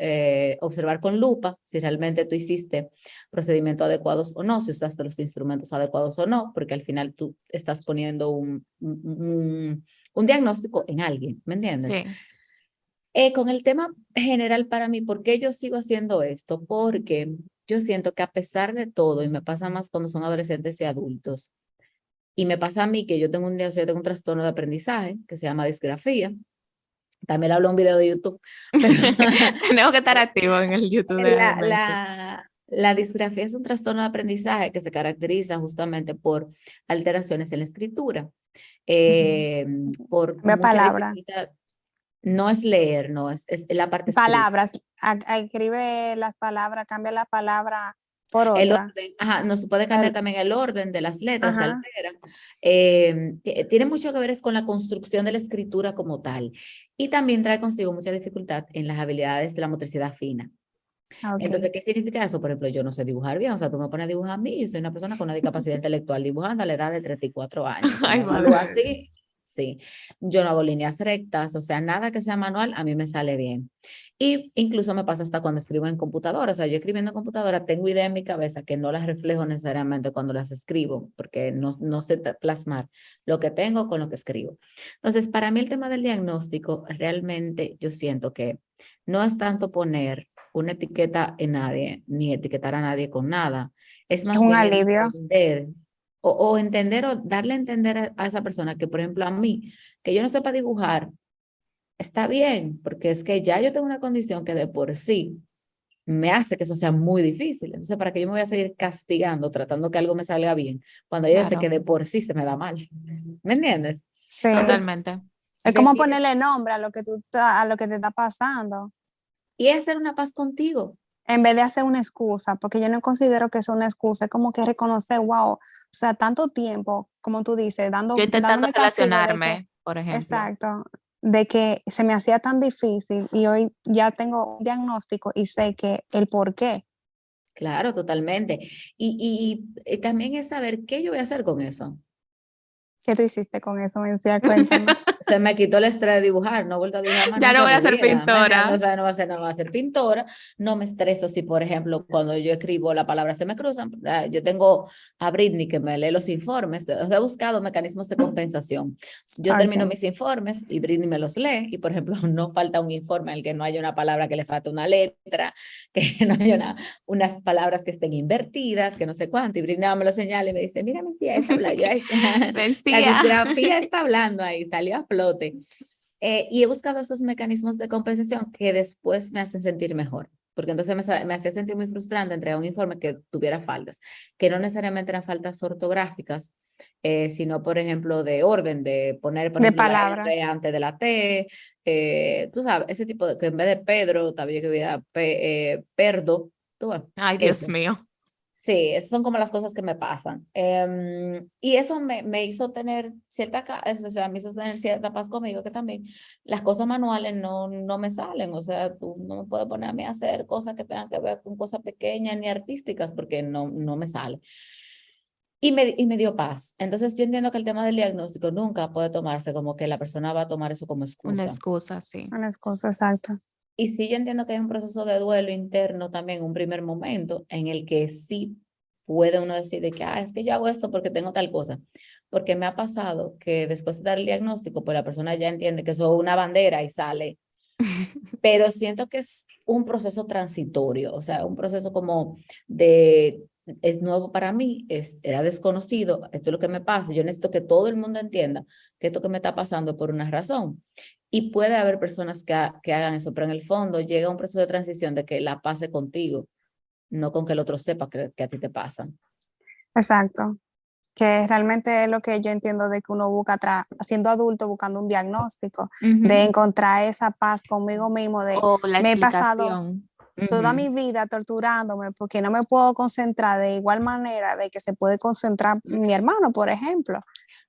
Speaker 3: observar con lupa si realmente tú hiciste procedimientos adecuados o no, si usaste los instrumentos adecuados o no, porque al final tú estás poniendo un diagnóstico en alguien, ¿me entiendes?
Speaker 2: Sí,
Speaker 3: Con el tema general para mí, ¿por qué yo sigo haciendo esto? Porque yo siento que a pesar de todo, y me pasa más cuando son adolescentes y adultos, y me pasa a mí que yo tengo yo tengo un trastorno de aprendizaje que se llama disgrafía. También hablo en un video de YouTube, pero
Speaker 2: tenemos que estar activos en el YouTube de Messi.
Speaker 3: la disgrafía es un trastorno de aprendizaje que se caracteriza justamente por alteraciones en la escritura,
Speaker 2: Ujú.
Speaker 3: eh, por
Speaker 4: Cambia
Speaker 3: mucha
Speaker 4: palabra.
Speaker 3: dificultad. No es leer, no, es la parte escrita.
Speaker 4: Palabras, escribe las palabras, cambia la palabra por
Speaker 3: El
Speaker 4: otra.
Speaker 3: orden, ajá, no se puede cambiar
Speaker 4: El,
Speaker 3: también el orden de las letras, se
Speaker 4: ajá,
Speaker 3: altera. Tiene mucho que ver es con la construcción de la escritura como tal. Y también trae consigo mucha dificultad en las habilidades de la motricidad fina.
Speaker 4: Ah, ok.
Speaker 3: Entonces, ¿qué significa eso? Por ejemplo, yo no sé dibujar bien, o sea, tú me pones a dibujar a mí, yo soy una persona con una discapacidad intelectual dibujando a la edad de 34 años. Si
Speaker 2: Ay,
Speaker 3: me
Speaker 2: madre.
Speaker 3: evalúo así, sí. Yo no hago líneas rectas, o sea, nada que sea manual a mí me sale bien. Y incluso me pasa hasta cuando escribo en computadora, o sea, yo escribiendo en computadora tengo ideas en mi cabeza que no las reflejo necesariamente cuando las escribo, porque no sé plasmar lo que tengo con lo que escribo. Entonces, para mí el tema del diagnóstico, realmente yo siento que no es tanto poner una etiqueta en nadie, ni etiquetar a nadie con nada. Es
Speaker 4: Es
Speaker 3: más
Speaker 4: un
Speaker 3: bien
Speaker 4: alivio.
Speaker 3: entender, o entender o darle a entender a esa persona que, por ejemplo, a mí, que yo no sepa dibujar, está bien, porque es que ya yo tengo una condición que de por sí me hace que eso sea muy difícil. Entonces, ¿para qué yo me voy a seguir castigando, tratando que algo me salga bien, cuando yo sé
Speaker 2: Claro,
Speaker 3: que de por sí se me da mal? ¿Me entiendes?
Speaker 4: Sí.
Speaker 3: Entonces,
Speaker 2: totalmente.
Speaker 4: Es como
Speaker 3: decir,
Speaker 4: ponerle nombre a lo que a lo que te está pasando,
Speaker 3: y hacer una paz contigo.
Speaker 4: en vez de hacer una excusa, porque yo no considero que sea una excusa, es como que reconocer, wow, o sea, tanto tiempo, como tú dices,
Speaker 2: Yo intentando
Speaker 4: dándome castigo de que,
Speaker 2: relacionarme, por ejemplo.
Speaker 4: exacto, de que se me hacía tan difícil y hoy ya tengo un diagnóstico y sé que el por qué.
Speaker 3: Claro, totalmente. Y también es saber qué yo voy a hacer con eso.
Speaker 4: ¿Qué tú hiciste con eso, Mencía? Cuéntame.
Speaker 3: Se me quitó el estrés de dibujar, no he vuelto a dibujar más
Speaker 2: Ya no
Speaker 3: nunca
Speaker 2: voy
Speaker 3: en
Speaker 2: a
Speaker 3: mi
Speaker 2: ser
Speaker 3: vida. ¿Me entiendes? O
Speaker 2: pintora.
Speaker 3: sea, no va a ser, no va a ser pintora, no me estreso si, por ejemplo, cuando yo escribo la palabra se me cruzan. Yo tengo a Britney que me lee los informes, o sea, he buscado mecanismos de compensación. Yo termino
Speaker 4: Okay.
Speaker 3: mis informes y Britney me los lee y, por ejemplo, no falta un informe en el que no haya una palabra que le falta una letra, que no haya unas palabras que estén invertidas, que no sé cuánto, y Britney me lo señala y me dice, mira, mi tía, esta habla, la
Speaker 2: Vencía.
Speaker 3: disgrafía está hablando ahí, salió a flote. Y he buscado esos mecanismos de compensación que después me hacen sentir mejor, porque entonces me hacía sentir muy frustrante entregar un informe que tuviera faltas, que no necesariamente eran faltas ortográficas, sino, por ejemplo, de orden, de poner, por
Speaker 4: De
Speaker 3: ejemplo, la
Speaker 4: palabra.
Speaker 3: R antes de la T, tú sabes, ese tipo de, que en vez de Pedro, también que hubiera Perdo, tú ves,
Speaker 2: Ay, Dios
Speaker 3: eso.
Speaker 2: mío.
Speaker 3: Sí, esas son como las cosas que me pasan. Y eso me hizo tener o sea, me hizo tener cierta paz conmigo, que también las cosas manuales no me salen. O sea, tú no me puedes poner a mí a hacer cosas que tengan que ver con cosas pequeñas ni artísticas, porque no me sale. Y me dio paz. Entonces, yo entiendo que el tema del diagnóstico nunca puede tomarse como que la persona va a tomar eso como
Speaker 2: Una
Speaker 3: excusa.
Speaker 2: excusa, sí.
Speaker 4: Una excusa, exacto.
Speaker 3: Y sí, yo entiendo que hay un proceso de duelo interno también, un primer momento en el que sí puede uno decir de que, es que yo hago esto porque tengo tal cosa. Porque me ha pasado que después de dar el diagnóstico, pues la persona ya entiende que eso es una bandera y sale. Pero siento que es un proceso transitorio, o sea, un proceso como de, es nuevo para mí, era desconocido, esto es lo que me pasa, yo necesito que todo el mundo entienda que esto que me está pasando es por una razón. Y puede haber personas que hagan eso, pero en el fondo llega un proceso de transición de que la pase contigo, no con que el otro sepa que a ti te pasa.
Speaker 4: Exacto. Que realmente es lo que yo entiendo de que uno busca siendo adulto, buscando un diagnóstico, de
Speaker 3: Ujú,
Speaker 4: encontrar esa paz conmigo mismo, de
Speaker 2: O la
Speaker 4: me he pasado
Speaker 2: explicación.
Speaker 4: toda
Speaker 3: ujú.
Speaker 4: mi vida torturándome porque no me puedo concentrar de igual manera de que se puede concentrar mi hermano, por ejemplo.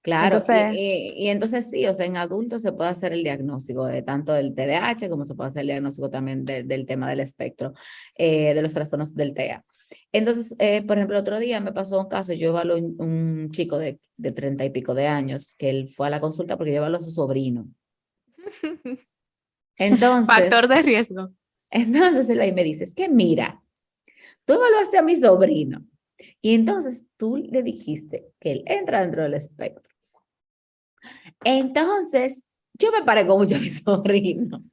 Speaker 3: Claro,
Speaker 4: Entonces,
Speaker 3: y entonces sí, o sea, en adultos se puede hacer el diagnóstico de tanto del TDAH como se puede hacer el diagnóstico también del tema del espectro, de los trastornos del TEA. Entonces, por ejemplo, el otro día me pasó un caso, yo evalué un chico de 30 y pico de años, que él fue a la consulta porque yo evalué a su sobrino.
Speaker 2: Factor
Speaker 3: Entonces,
Speaker 2: de riesgo.
Speaker 3: entonces él ahí me dice, es que mira, tú evaluaste a mi sobrino y entonces tú le dijiste que él entra dentro del espectro. Entonces, yo me parezco mucho a mi sobrino.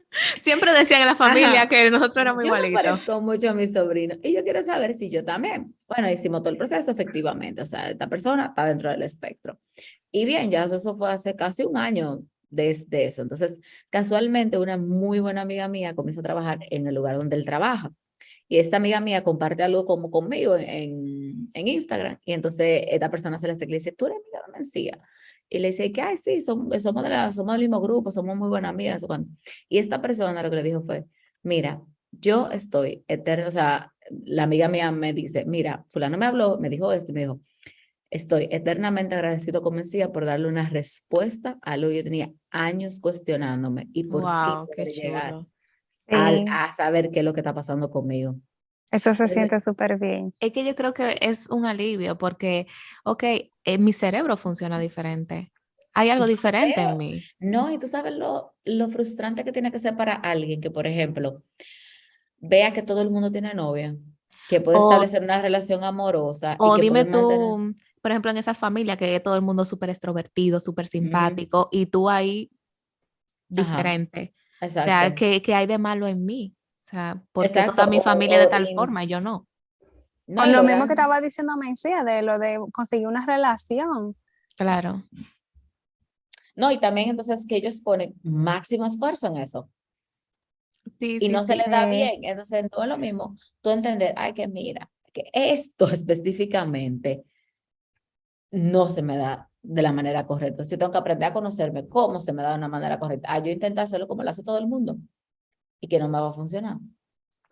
Speaker 2: Siempre decían en la familia
Speaker 3: Ajá.
Speaker 2: que nosotros éramos
Speaker 3: Yo me
Speaker 2: igualitos.
Speaker 3: parezco mucho a mi sobrino y yo quiero saber si yo también. Bueno, hicimos todo el proceso, efectivamente. O sea, esta persona está dentro del espectro. Y bien, ya eso fue hace casi un año desde eso. Entonces, casualmente, una muy buena amiga mía comienza a trabajar en el lugar donde él trabaja. Y esta amiga mía comparte algo como conmigo en Instagram. Y entonces esta persona se le acerca y le dice, ¿tú eres amiga de Mencía? Y le dice que, ay, sí, somos del mismo grupo, somos muy buenas amigas. Y esta persona lo que le dijo fue, mira, yo estoy eterno, o sea, la amiga mía me dice, mira, fulano me habló, me dijo esto y me dijo, estoy eternamente agradecido con Mencía por darle una respuesta a lo que yo tenía años cuestionándome y por fin
Speaker 2: Wow, qué
Speaker 3: poder llegar
Speaker 2: chulo.
Speaker 4: sí,
Speaker 3: a saber qué es lo que está pasando conmigo.
Speaker 4: Eso se
Speaker 3: Entonces,
Speaker 4: siente súper bien.
Speaker 2: Es que yo creo que es un alivio porque, ok, mi cerebro funciona diferente. Hay algo
Speaker 3: yo
Speaker 2: diferente en
Speaker 3: veo,
Speaker 2: mí.
Speaker 3: no, y tú sabes lo frustrante que tiene que ser para alguien que, por ejemplo, vea que todo el mundo tiene novia, que puede
Speaker 2: O,
Speaker 3: establecer una relación amorosa y
Speaker 2: o
Speaker 3: que
Speaker 2: dime
Speaker 3: puede mantener.
Speaker 2: tú, por ejemplo, en esas familias que todo el mundo es súper extrovertido, súper
Speaker 3: Ujú,
Speaker 2: simpático y tú ahí
Speaker 3: ajá,
Speaker 2: diferente. O sea,
Speaker 3: exacto.
Speaker 2: ¿qué hay de malo en mí? O sea, porque
Speaker 3: Exacto.
Speaker 2: toda mi familia es de tal forma y yo no.
Speaker 4: O
Speaker 3: No, y
Speaker 4: lo
Speaker 3: lo
Speaker 4: mismo que
Speaker 3: grande.
Speaker 4: estaba diciendo Mencía, de lo de conseguir una relación.
Speaker 2: Claro.
Speaker 3: No, y también entonces que ellos ponen máximo esfuerzo en eso
Speaker 2: Sí,
Speaker 3: y
Speaker 2: sí,
Speaker 3: no se
Speaker 2: sí.
Speaker 3: les da bien. Entonces no es lo mismo tú entender, ay, que mira, que esto específicamente no se me da de la manera correcta. Si tengo que aprender a conocerme cómo se me da de una manera correcta. Ah, yo intento hacerlo como lo hace todo el mundo y que no me va a funcionar.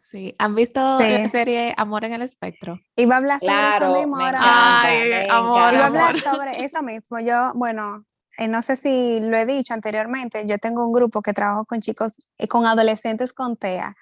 Speaker 2: Sí. ¿Han visto la
Speaker 4: Sí.
Speaker 2: serie Amor en el Espectro?
Speaker 4: Iba a hablar sobre eso
Speaker 3: Claro,
Speaker 4: mismo
Speaker 3: me
Speaker 4: ahora mismo.
Speaker 3: encanta,
Speaker 2: Ay,
Speaker 3: me
Speaker 2: amor,
Speaker 4: Iba a
Speaker 2: amor.
Speaker 4: hablar
Speaker 3: encanta.
Speaker 4: sobre eso mismo. Yo, bueno, no sé si lo he dicho anteriormente, yo tengo un grupo que trabajo con chicos, con adolescentes con TEA.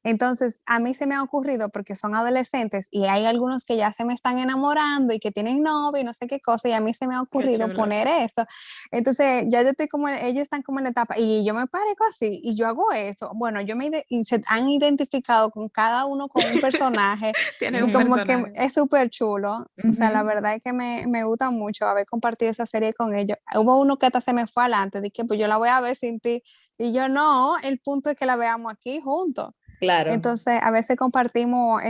Speaker 4: Entonces, a mí se me ha ocurrido, porque son adolescentes y hay algunos que ya se me están enamorando y que tienen novio y no sé qué cosa, y a mí se me ha
Speaker 2: Qué
Speaker 4: ocurrido
Speaker 2: chulo.
Speaker 4: poner eso. Entonces, ya yo estoy como, ellos están como en la etapa y yo me parezco así y yo hago eso. Bueno, y se han identificado con cada uno con un personaje
Speaker 2: Tiene
Speaker 4: y
Speaker 2: un
Speaker 3: Ujú,
Speaker 4: como que
Speaker 2: personaje.
Speaker 4: es súper chulo. O sea, la
Speaker 3: ujú.
Speaker 4: verdad es que me gusta mucho haber compartido esa serie con ellos. Hubo uno que hasta se me fue adelante, dije, pues yo la voy a ver sin ti. Y yo no, el punto es que la veamos aquí juntos.
Speaker 3: Claro.
Speaker 4: Entonces, a veces compartimos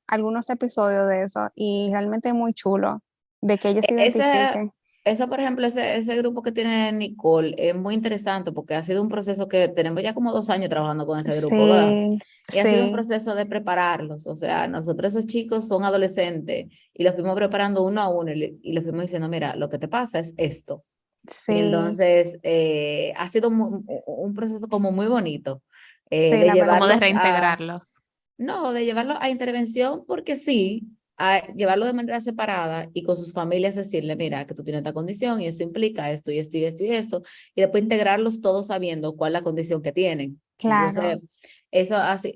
Speaker 4: algunos episodios de eso y realmente es muy chulo de que ellos se
Speaker 3: Ese,
Speaker 4: identifiquen.
Speaker 3: eso, por ejemplo, ese grupo que tiene Nicole es muy interesante porque ha sido un proceso que tenemos ya como 2 años trabajando con ese grupo, ¿verdad?
Speaker 4: Sí,
Speaker 3: Y ha sido un
Speaker 4: sí,
Speaker 3: proceso de prepararlos. O sea, nosotros esos chicos son adolescentes y los fuimos preparando uno a uno y les fuimos diciendo, mira, lo que te pasa es esto. Y
Speaker 4: sí,
Speaker 3: entonces ha sido un proceso como muy bonito
Speaker 4: sí,
Speaker 3: de
Speaker 4: la verdad.
Speaker 2: Como de
Speaker 3: llevarlos a,
Speaker 2: reintegrarlos.
Speaker 3: no, de llevarlo a intervención porque sí, a llevarlo de manera separada y con sus familias decirle, mira, que tú tienes esta condición y eso implica esto y esto y esto y esto, y después integrarlos todos sabiendo cuál es la condición que tienen. Entonces,
Speaker 4: Claro.
Speaker 3: eso así,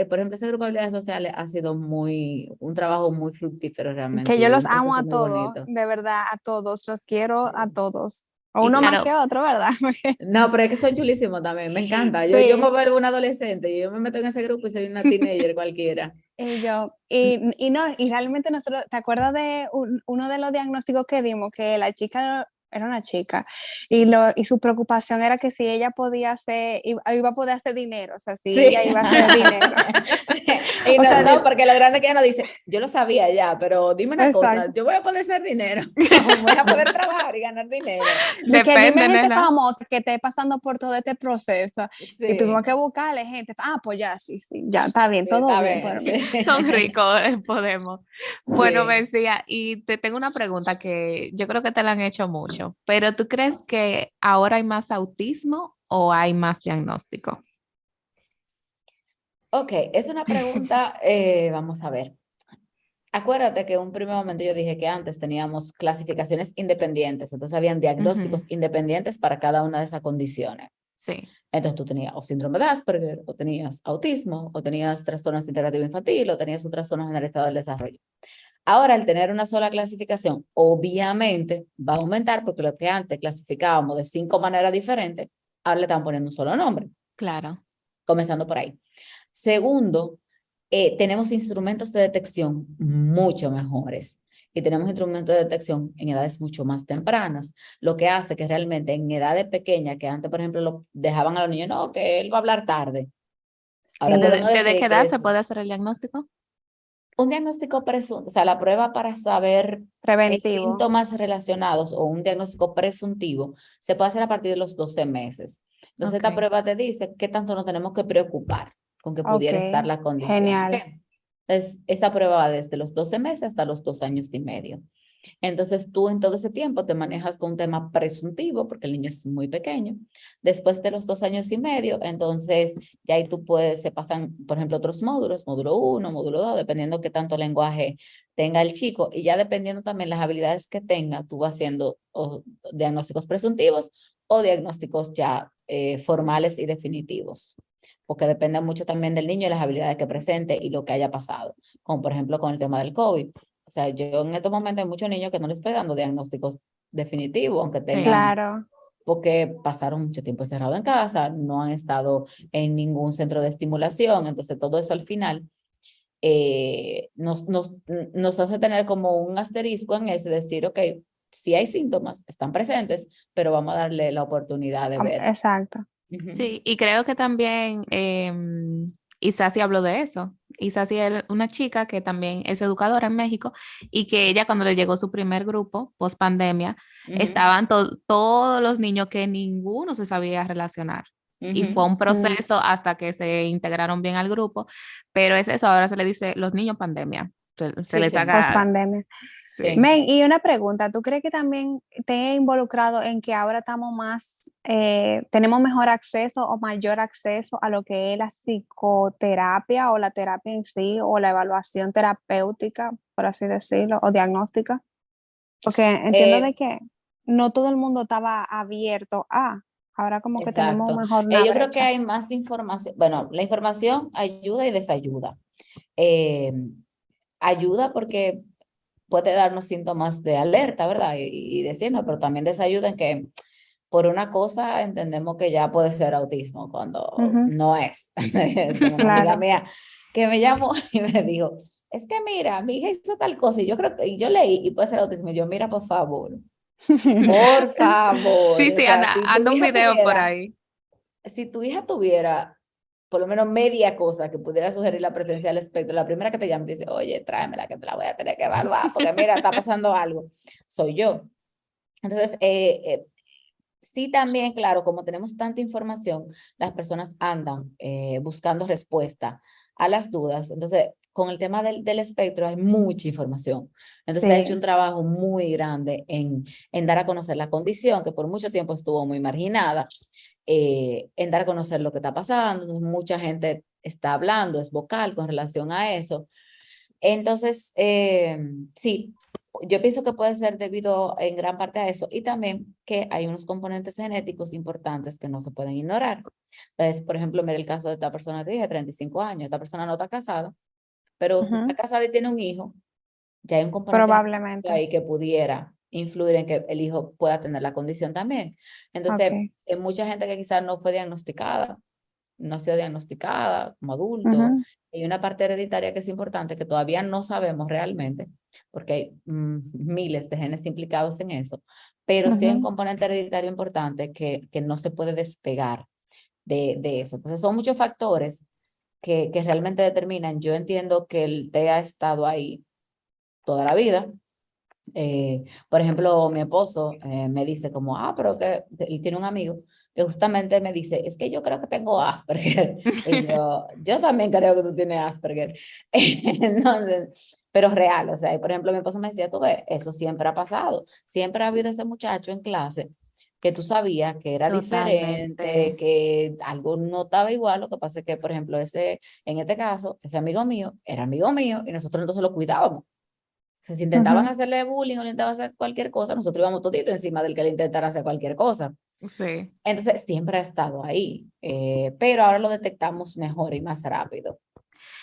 Speaker 3: por ejemplo, ese grupo de habilidades sociales ha sido un trabajo muy fructífero
Speaker 4: Que
Speaker 3: realmente
Speaker 4: yo
Speaker 3: y
Speaker 4: los
Speaker 3: un
Speaker 4: amo
Speaker 3: proceso
Speaker 4: a
Speaker 3: muy
Speaker 4: todos,
Speaker 3: bonito.
Speaker 4: de verdad, a todos, los quiero a todos. O
Speaker 2: Y
Speaker 4: uno más que
Speaker 2: claro,
Speaker 4: otro, ¿verdad?
Speaker 3: No, pero es que son chulísimos también, me encanta. Yo me
Speaker 4: Sí.
Speaker 3: vuelvo una adolescente y yo me meto en ese grupo y soy una teenager cualquiera.
Speaker 4: Y no, y realmente nosotros, ¿te acuerdas de uno de los diagnósticos que dimos? Que la chica era una chica y su preocupación era que si ella podía hacer, iba a poder hacer dinero, o sea, si
Speaker 3: Sí.
Speaker 4: ella iba a hacer dinero.
Speaker 3: Y
Speaker 4: O
Speaker 3: no,
Speaker 4: sea,
Speaker 3: no, porque lo grande que ella nos dice, yo lo sabía ya, pero dime una cosa,
Speaker 4: exacto.
Speaker 3: yo voy a poder hacer dinero, voy a poder trabajar y ganar dinero.
Speaker 4: De que dime
Speaker 2: depende,
Speaker 4: gente
Speaker 2: nena.
Speaker 4: famosa que esté pasando por todo este proceso y tuvimos
Speaker 3: Sí,
Speaker 4: que buscarle gente. Ah, pues ya, sí, sí, ya está bien,
Speaker 3: sí,
Speaker 4: todo
Speaker 3: está
Speaker 4: bien
Speaker 3: bien,
Speaker 4: por
Speaker 3: sí.
Speaker 4: mí.
Speaker 2: Son ricos, Podemos. Bueno,
Speaker 3: Sí.
Speaker 2: Mencía, y te tengo una pregunta que yo creo que te la han hecho mucho, pero ¿tú crees que ahora hay más autismo o hay más diagnóstico?
Speaker 3: Ok, es una pregunta, vamos a ver. Acuérdate que en un primer momento yo dije que antes teníamos clasificaciones independientes, entonces habían
Speaker 2: Ujú.
Speaker 3: diagnósticos independientes para cada una de esas condiciones.
Speaker 2: Sí,
Speaker 3: Entonces tú tenías o síndrome de Asperger, o tenías autismo, o tenías trastorno integrativo infantil, o tenías un trastorno generalizado del desarrollo. Ahora, al tener una sola clasificación, obviamente va a aumentar porque lo que antes clasificábamos de 5 maneras diferentes, ahora le están poniendo un solo nombre,
Speaker 2: claro.
Speaker 3: comenzando por ahí. Segundo, tenemos instrumentos de detección mucho mejores y tenemos instrumentos de detección en edades mucho más tempranas, lo que hace que realmente en edades pequeñas, que antes, por ejemplo, lo dejaban a los niños, no, que él va a hablar tarde. Ahora
Speaker 4: Sí,
Speaker 3: podemos
Speaker 2: ¿Desde qué
Speaker 3: decir
Speaker 2: edad
Speaker 3: que
Speaker 2: se
Speaker 3: es
Speaker 2: puede hacer el diagnóstico?
Speaker 3: un diagnóstico presunto, o sea, la prueba para saber si hay
Speaker 4: preventivo.
Speaker 3: síntomas relacionados o un diagnóstico presuntivo se puede hacer a partir de los 12 meses. Entonces, esta
Speaker 2: Ok.
Speaker 3: prueba te dice qué tanto nos tenemos que preocupar con que
Speaker 4: Ok,
Speaker 3: pudiera estar la condición. ¿Ok?
Speaker 4: genial.
Speaker 3: Entonces, esta prueba va desde los 12 meses hasta los 2 años y medio. Entonces, tú en todo ese tiempo te manejas con un tema presuntivo, porque el niño es muy pequeño. Después de los 2 años y medio, entonces ya ahí tú puedes, se pasan, por ejemplo, otros módulos, módulo 1, módulo 2, dependiendo qué tanto lenguaje tenga el chico. Y ya dependiendo también las habilidades que tenga, tú vas haciendo diagnósticos presuntivos o diagnósticos ya formales y definitivos. porque depende mucho también del niño y las habilidades que presente y lo que haya pasado, como por ejemplo con el tema del COVID. O sea, yo en estos momentos hay muchos niños que no les estoy dando diagnósticos definitivos, aunque
Speaker 2: Sí.
Speaker 3: tengan,
Speaker 4: Claro,
Speaker 3: porque pasaron mucho tiempo encerrados en casa, no han estado en ningún centro de estimulación, entonces todo eso al final nos hace tener como un asterisco en eso, decir, ok, si hay síntomas, están presentes, pero vamos a darle la oportunidad de ver.
Speaker 4: exacto.
Speaker 3: Ujú.
Speaker 2: Sí, y creo que también Isasi habló de eso. Isasi es una chica que también es educadora en México y que ella cuando le llegó su primer grupo post pandemia,
Speaker 3: Ujú,
Speaker 2: estaban todos los niños que ninguno se sabía relacionar. Y fue
Speaker 3: ujú.
Speaker 2: un
Speaker 4: Mm,
Speaker 2: proceso hasta que se integraron bien al grupo, pero es eso, ahora se le dice los niños pandemia. Se
Speaker 3: Sí,
Speaker 2: le
Speaker 3: sí,
Speaker 4: post
Speaker 2: taga,
Speaker 4: pandemia.
Speaker 2: sí.
Speaker 3: sí.
Speaker 4: Men, y una pregunta, ¿tú crees que también te he involucrado en que ahora estamos más, tenemos mejor acceso o mayor acceso a lo que es la psicoterapia o la terapia en sí o la evaluación terapéutica, por así decirlo, o diagnóstica? Porque entiendo de
Speaker 3: Eh,
Speaker 4: que no todo el mundo estaba abierto a, ahora como que tenemos
Speaker 3: exacto.
Speaker 4: mejor una
Speaker 3: Yo creo que
Speaker 4: brecha.
Speaker 3: hay más información. Bueno, la información ayuda y desayuda. Eh, ayuda porque puede darnos síntomas de alerta, ¿verdad? Y decirnos, pero también desayuda en que por una cosa entendemos que ya puede ser autismo cuando
Speaker 4: Ujú,
Speaker 3: no es. Tengo una amiga
Speaker 4: claro.
Speaker 3: mía que me llamó y me dijo, es que mira, mi hija hizo tal cosa y yo creo que y yo leí y puede ser autismo. Y yo, mira, por favor,
Speaker 2: Sí,
Speaker 3: o
Speaker 2: sí,
Speaker 3: sea,
Speaker 2: anda un video por ahí.
Speaker 3: si tu hija tuviera por lo menos media cosa que pudiera sugerir la presencia del espectro, la primera que te llame dice, oye, tráemela que te la voy a tener que evaluar, porque mira, está pasando algo, soy yo. Entonces, sí, también, claro, como tenemos tanta información, las personas andan buscando respuesta a las dudas. Entonces, con el tema del espectro hay mucha información. Entonces, se ha hecho un
Speaker 4: Sí.
Speaker 3: trabajo muy grande en dar a conocer la condición, que por mucho tiempo estuvo muy marginada, en dar a conocer lo que está pasando. Entonces, mucha gente está hablando, es vocal con relación a eso. Entonces, sí, yo pienso que puede ser debido en gran parte a eso y también que hay unos componentes genéticos importantes que no se pueden ignorar. Entonces, por ejemplo, mira el caso de esta persona que dije, 35 años, esta persona no está casada, pero si está
Speaker 4: Ujú,
Speaker 3: casada y tiene un hijo, ya hay un componente genético
Speaker 4: probablemente.
Speaker 3: ahí que pudiera influir en que el hijo pueda tener la condición también. Entonces,
Speaker 4: Ok.
Speaker 3: hay mucha gente que quizás no fue diagnosticada, no ha sido diagnosticada como adulto.
Speaker 4: Ujú,
Speaker 3: Hay una parte hereditaria que es importante, que todavía no sabemos realmente, porque hay miles de genes implicados en eso, pero sí hay un
Speaker 4: ujú,
Speaker 3: componente hereditario importante que no se puede despegar de eso. Entonces son muchos factores que realmente determinan. Yo entiendo que el T ha estado ahí toda la vida. Por ejemplo, mi esposo me dice como, pero que él tiene un amigo que justamente me dice, es que yo creo que tengo Asperger. Y yo también creo que tú tienes Asperger. Entonces, pero real, o sea, y por ejemplo, mi esposo me decía, tú ves, eso siempre ha pasado. Siempre ha habido ese muchacho en clase que tú sabías que era diferente,
Speaker 2: Totalmente.
Speaker 3: que algo no estaba igual. Lo que pasa es que, por ejemplo, en este caso, ese amigo mío era amigo mío y nosotros entonces lo cuidábamos. O sea, si intentaban
Speaker 4: ujú.
Speaker 3: hacerle bullying o le intentaban hacer cualquier cosa, nosotros íbamos todito encima del que le intentara hacer cualquier cosa.
Speaker 2: Sí.
Speaker 3: Entonces, siempre ha estado ahí, pero ahora lo detectamos mejor y más rápido.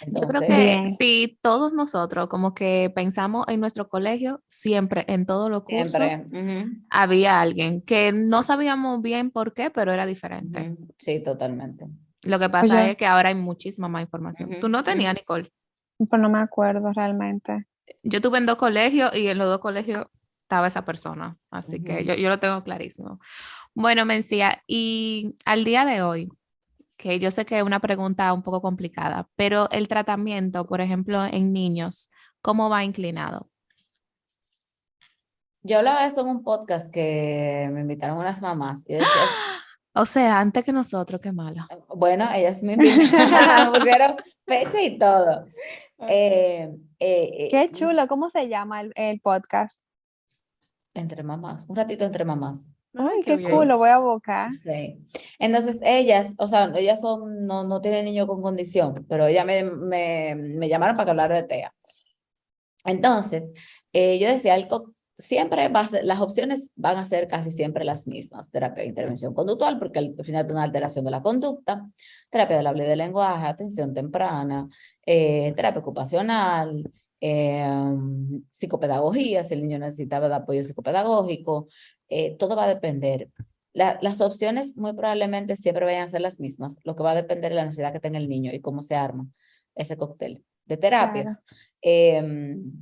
Speaker 2: Yo creo
Speaker 3: Entonces,
Speaker 2: que
Speaker 4: Bien.
Speaker 2: si todos nosotros como que pensamos en nuestro colegio, siempre en todos los cursos
Speaker 3: siempre, ujú,
Speaker 2: había alguien que no sabíamos bien por qué, pero era diferente.
Speaker 3: ujú, sí, totalmente.
Speaker 2: Lo que
Speaker 4: Pues
Speaker 2: pasa
Speaker 4: yo,
Speaker 2: es que ahora hay muchísima más información.
Speaker 3: Ujú,
Speaker 2: Tú no
Speaker 3: ujú,
Speaker 2: tenías, Nicole.
Speaker 4: pues no me acuerdo realmente.
Speaker 2: Yo tuve en dos colegios y en los dos colegios estaba esa persona, así que
Speaker 3: ujú.
Speaker 2: yo lo tengo clarísimo. Bueno, Mencía, y al día de hoy, que yo sé que es una pregunta un poco complicada, pero el tratamiento, por ejemplo, en niños, ¿cómo va inclinado?
Speaker 3: Yo hablaba de esto en un podcast que me invitaron unas mamás y decía,
Speaker 2: O sea, antes que nosotros, qué mala.
Speaker 3: bueno, ellas me invitaron, me pusieron fecha y todo. Eh,
Speaker 4: Qué
Speaker 3: eh,
Speaker 4: chulo, ¿cómo se llama el podcast?
Speaker 3: entre mamás, un ratito entre mamás.
Speaker 2: Ay,
Speaker 4: Ay,
Speaker 2: qué
Speaker 4: qué cool,
Speaker 2: bien.
Speaker 4: lo voy a buscar.
Speaker 3: Sí. Entonces, ellas, o sea, ellas no tienen niño con condición, pero ellas me llamaron para que hablara de TEA. Entonces, yo decía, siempre las opciones van a ser casi siempre las mismas. Terapia de intervención conductual, porque al final tiene una alteración de la conducta, terapia del habla y del lenguaje, atención temprana, terapia ocupacional, psicopedagogía, si el niño necesitaba de apoyo psicopedagógico, todo va a depender. Las opciones muy probablemente siempre vayan a ser las mismas, lo que va a depender de la necesidad que tenga el niño y cómo se arma ese cóctel de terapias.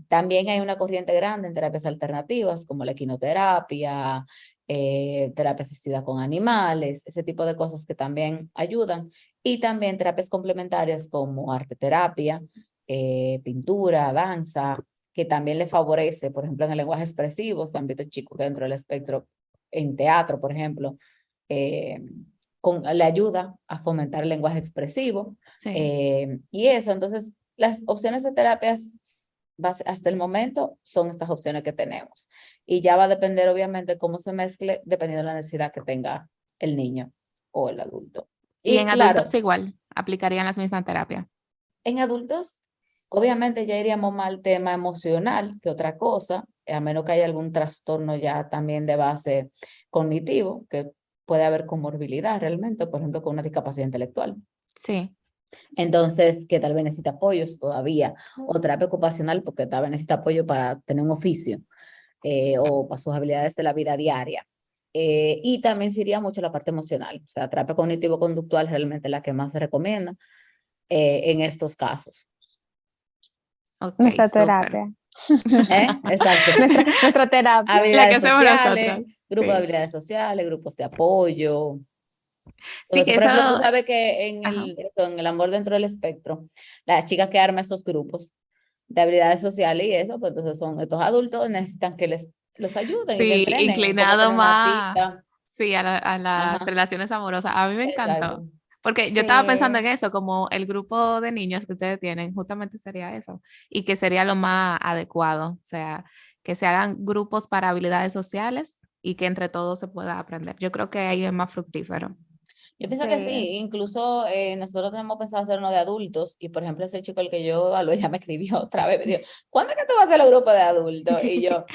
Speaker 3: También hay una corriente grande en terapias alternativas como la equinoterapia, terapia asistida con animales, ese tipo de cosas que también ayudan. Y también terapias complementarias como arteterapia, pintura, danza, que también le favorece, por ejemplo, en el lenguaje expresivo, se han visto chicos que dentro del espectro, en teatro, por ejemplo, le ayuda a fomentar el lenguaje expresivo.
Speaker 2: Sí.
Speaker 3: Y eso, entonces, las opciones de terapias hasta el momento son estas opciones que tenemos. Y ya va a depender, obviamente, cómo se mezcle, dependiendo de la necesidad que tenga el niño o el adulto.
Speaker 2: Y en
Speaker 3: claro,
Speaker 2: adultos igual, aplicarían las mismas terapias.
Speaker 3: En adultos, obviamente ya iríamos más al tema emocional que otra cosa, a menos que haya algún trastorno ya también de base cognitivo, que puede haber comorbilidad realmente, por ejemplo, con una discapacidad intelectual.
Speaker 2: Sí.
Speaker 3: Entonces, que tal vez necesita apoyos todavía, o terapia ocupacional, porque tal vez necesita apoyo para tener un oficio o para sus habilidades de la vida diaria. Y también sería mucho la parte emocional, o sea, terapia cognitivo-conductual realmente es la que más se recomienda en estos casos.
Speaker 2: Okay,
Speaker 4: nuestra
Speaker 2: super.
Speaker 4: terapia.
Speaker 3: Exacto.
Speaker 4: nuestra terapia.
Speaker 3: Habilidades
Speaker 2: La que hacemos
Speaker 3: sociales,
Speaker 2: nosotras.
Speaker 3: grupos
Speaker 2: Sí.
Speaker 3: de habilidades sociales, grupos de apoyo.
Speaker 2: Sí, que
Speaker 3: Por ejemplo, tú
Speaker 2: eso...
Speaker 3: sabes que en el amor dentro del espectro, las chicas que arman esos grupos de habilidades sociales y eso, pues entonces son estos adultos, necesitan que los ayuden y les
Speaker 2: Sí,
Speaker 3: entrenen en cómo
Speaker 2: inclinado
Speaker 3: tener una
Speaker 2: más,
Speaker 3: cita.
Speaker 2: sí, a las
Speaker 3: Ajá,
Speaker 2: relaciones amorosas. A mí me encantó.
Speaker 3: exacto.
Speaker 2: Porque yo estaba pensando en eso, como el grupo de niños que ustedes tienen, justamente sería eso, y que sería lo más adecuado, o sea, que se hagan grupos para habilidades sociales y que entre todos se pueda aprender. Yo creo que ahí es más fructífero.
Speaker 3: Yo pienso que sí, incluso nosotros tenemos pensado hacer uno de adultos y por ejemplo ese chico el que yo evalué ya me escribió otra vez, me dijo, ¿cuándo es que tú vas a hacer los grupos de adultos? Y yo,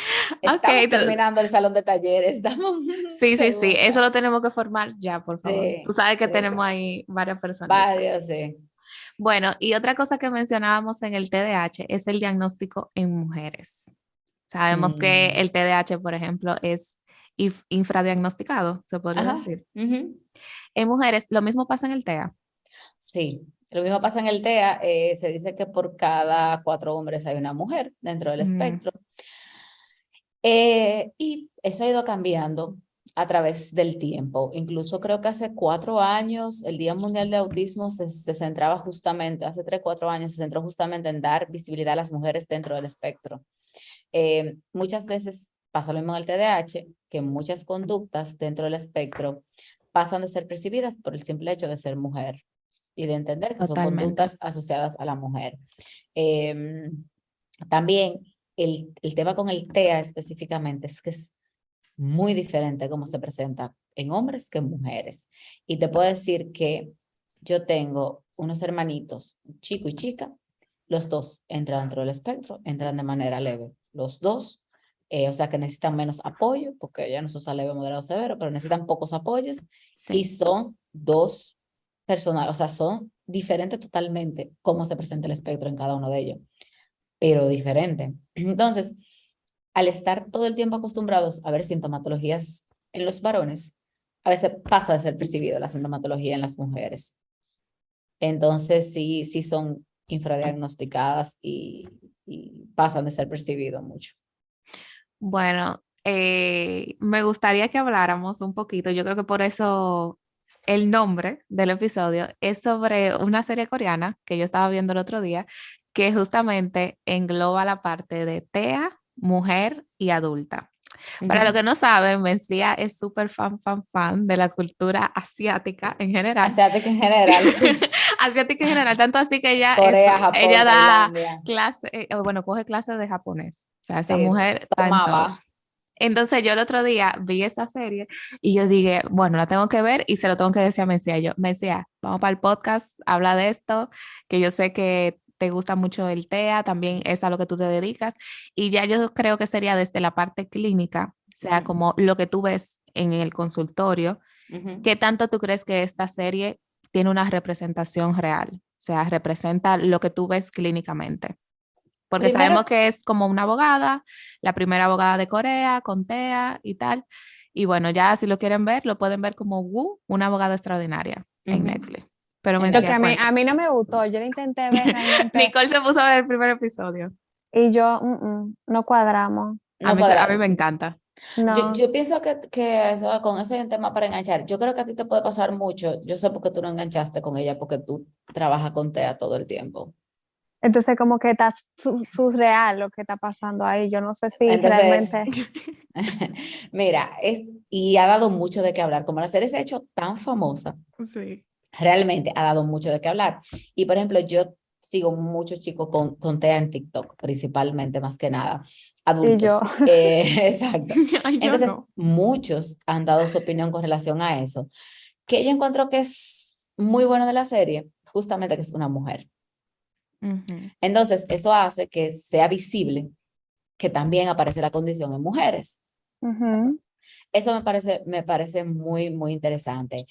Speaker 3: estamos terminando el salón de talleres, estamos...
Speaker 2: Sí, eso lo tenemos que formar ya, por favor.
Speaker 3: Sí,
Speaker 2: Tú sabes que
Speaker 3: sí,
Speaker 2: tenemos ahí varias personas.
Speaker 3: varios, sí.
Speaker 2: Bueno, y otra cosa que mencionábamos en el TDAH es el diagnóstico en mujeres. Sabemos que el TDAH, por ejemplo, es infradiagnosticado, se podría decir. En mujeres, lo mismo pasa en el TEA.
Speaker 3: Sí, lo mismo pasa en el TEA. Se dice que por cada 4 hombres hay una mujer dentro del espectro. Y eso ha ido cambiando a través del tiempo. Incluso creo que hace 4 años el Día Mundial de Autismo se centraba justamente, hace 3, 4 años se centró justamente en dar visibilidad a las mujeres dentro del espectro. Muchas veces pasa lo mismo en el TDAH, que muchas conductas dentro del espectro pasan de ser percibidas por el simple hecho de ser mujer y de entender que son conductas asociadas a la mujer. También el tema con el TEA específicamente es que es muy diferente cómo se presenta en hombres que en mujeres. Y te puedo decir que yo tengo unos hermanitos, chico y chica, los dos entran dentro del espectro, entran de manera leve. Los dos, o sea que necesitan menos apoyo, porque ya no se usa leve, moderado, severo, pero necesitan pocos apoyos. Sí. Y son 2 personas, o sea, son diferentes totalmente cómo se presenta el espectro en cada uno de ellos, pero diferente. Entonces, al estar todo el tiempo acostumbrados a ver sintomatologías en los varones, a veces pasa de ser percibido la sintomatología en las mujeres. Entonces, sí son infradiagnosticadas y pasan de ser percibido mucho.
Speaker 2: Bueno, me gustaría que habláramos un poquito, yo creo que por eso el nombre del episodio es sobre una serie coreana que yo estaba viendo el otro día, que justamente engloba la parte de TEA, mujer y adulta. Para los que no saben, Mencía es súper fan de la cultura asiática en general.
Speaker 3: Asiática en general, sí.
Speaker 2: Asiática en general, tanto así que
Speaker 3: Corea, Japón,
Speaker 2: ella da
Speaker 3: Tailandia.
Speaker 2: clase, bueno, coge clases de japonés. O sea, esa
Speaker 3: Sí,
Speaker 2: mujer está en todo. Entonces yo el otro día vi esa serie y yo dije, bueno, la tengo que ver y se lo tengo que decir a Mencía. Mencía, vamos para el podcast, habla de esto, que yo sé que te gusta mucho el TEA, también es a lo que tú te dedicas. Y ya yo creo que sería desde la parte clínica, o sea, como lo que tú ves en el consultorio, ¿qué tanto tú crees que esta serie tiene una representación real? O sea, representa lo que tú ves clínicamente. Porque
Speaker 3: Primero,
Speaker 2: sabemos que es como una abogada, la primera abogada de Corea, con TEA y tal. Y bueno, ya si lo quieren ver, lo pueden ver como Wu, una abogada extraordinaria en Netflix. Pero
Speaker 3: en
Speaker 4: Lo que
Speaker 2: Mencía,
Speaker 3: Netflix.
Speaker 2: cuenta.
Speaker 4: a mí no me gustó, yo lo intenté ver realmente
Speaker 2: Nicole se puso a ver el primer episodio.
Speaker 4: y yo, no cuadramos,
Speaker 3: No
Speaker 2: A mí
Speaker 3: cuadra.
Speaker 2: me encanta.
Speaker 4: no.
Speaker 3: Yo pienso que eso, con eso hay un tema para enganchar. Yo creo que a ti te puede pasar mucho. Yo sé por qué tú no enganchaste con ella, porque tú trabajas con TEA todo el tiempo.
Speaker 4: Entonces como que está surreal lo que está pasando ahí, yo no sé si
Speaker 3: Entonces,
Speaker 4: realmente,
Speaker 3: mira, y ha dado mucho de qué hablar. Como la serie se ha hecho tan famosa,
Speaker 2: Sí.
Speaker 3: realmente ha dado mucho de qué hablar. Y por ejemplo, yo sigo muchos chicos con TEA en TikTok, principalmente, más que nada,
Speaker 4: y yo,
Speaker 3: adultos. Exacto.
Speaker 2: Ay, yo
Speaker 3: Entonces,
Speaker 2: no.
Speaker 3: muchos han dado su opinión con relación a eso. Que yo encuentro que es muy bueno de la serie, justamente que es una mujer.
Speaker 2: Ujú.
Speaker 3: Entonces, eso hace que sea visible que también aparece la condición en mujeres.
Speaker 4: ujú,
Speaker 3: Eso me parece muy, muy interesante.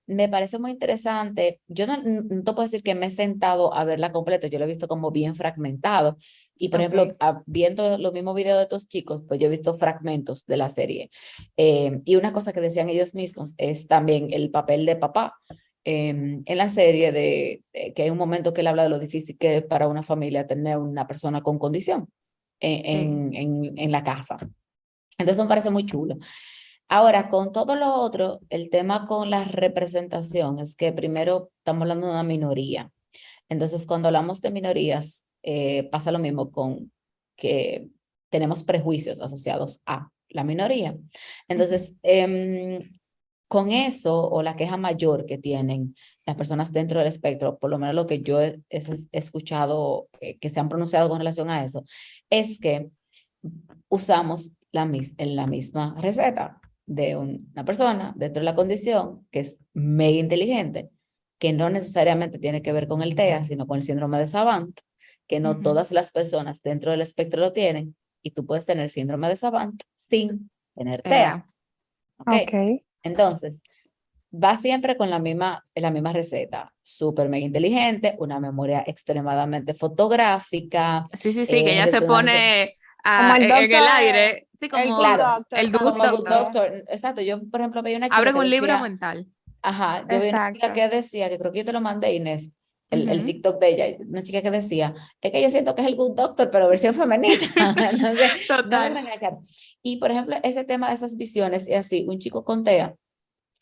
Speaker 3: Me parece muy interesante. Yo no te puedo decir que me he sentado a verla completa, yo lo he visto como bien fragmentado. Y por ejemplo,
Speaker 2: Ok.
Speaker 3: viendo los mismos videos de estos chicos, pues yo he visto fragmentos de la serie. Y una cosa que decían ellos mismos es también el papel de papá. En la serie que hay un momento que él habla de lo difícil que es para una familia tener una persona con condición
Speaker 2: Sí.
Speaker 3: en la casa. Entonces me parece muy chulo. Ahora, con todo lo otro, el tema con la representación es que primero estamos hablando de una minoría. Entonces, cuando hablamos de minorías, pasa lo mismo con que tenemos prejuicios asociados a la minoría.
Speaker 2: Ujú.
Speaker 3: Entonces, con eso o la queja mayor que tienen las personas dentro del espectro, por lo menos lo que yo he escuchado que se han pronunciado con relación a eso, es que usamos la misma receta de una persona dentro de la condición que es mega inteligente, que no necesariamente tiene que ver con el TEA, sino con el síndrome de Savant, que no
Speaker 2: Ujú.
Speaker 3: todas las personas dentro del espectro lo tienen, y tú puedes tener síndrome de Savant sin tener TEA.
Speaker 2: TEA.
Speaker 3: ¿Ok?
Speaker 4: ok.
Speaker 3: Entonces, va siempre con la misma receta, súper mega inteligente, una memoria extremadamente fotográfica,
Speaker 2: Sí, sí, sí, que ella se
Speaker 3: resonancia.
Speaker 2: pone
Speaker 4: Como el
Speaker 2: en el
Speaker 4: doctor,
Speaker 2: aire. Sí,
Speaker 4: el Good
Speaker 2: como
Speaker 3: Claro,
Speaker 4: Doctor
Speaker 2: el Good
Speaker 3: como
Speaker 4: también.
Speaker 3: Good
Speaker 2: Doctor.
Speaker 3: Doctor, exacto. Yo, por ejemplo, veía una chica
Speaker 2: Abren
Speaker 3: que
Speaker 2: un libro
Speaker 3: decía,
Speaker 2: mental.
Speaker 3: ajá, yo vi una chica
Speaker 4: Exacto.
Speaker 3: que decía, que creo que yo te lo mandé, Inés, el
Speaker 2: Ujú.
Speaker 3: TikTok de ella, una chica que decía, es que yo siento que es el Good Doctor, pero versión femenina. Entonces, no logro
Speaker 2: Total.
Speaker 3: enganchar. Y, por ejemplo, ese tema de esas visiones, y así, un chico con TEA,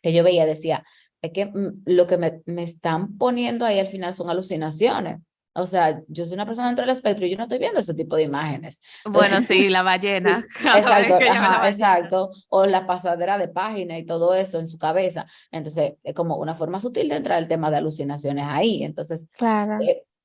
Speaker 3: que yo veía, decía, es que lo que me están poniendo ahí al final son alucinaciones. O sea, yo soy una persona dentro del espectro y yo no estoy viendo ese tipo de imágenes.
Speaker 2: Bueno,
Speaker 3: Entonces,
Speaker 2: sí, la ballena.
Speaker 3: sí,
Speaker 2: Cada
Speaker 3: exacto,
Speaker 2: vez que ella ve la
Speaker 3: ajá,
Speaker 2: ballena.
Speaker 3: exacto. O la pasadera de página y todo eso en su cabeza. Entonces, es como una forma sutil de entrar el tema de alucinaciones ahí. Entonces,
Speaker 4: Claro.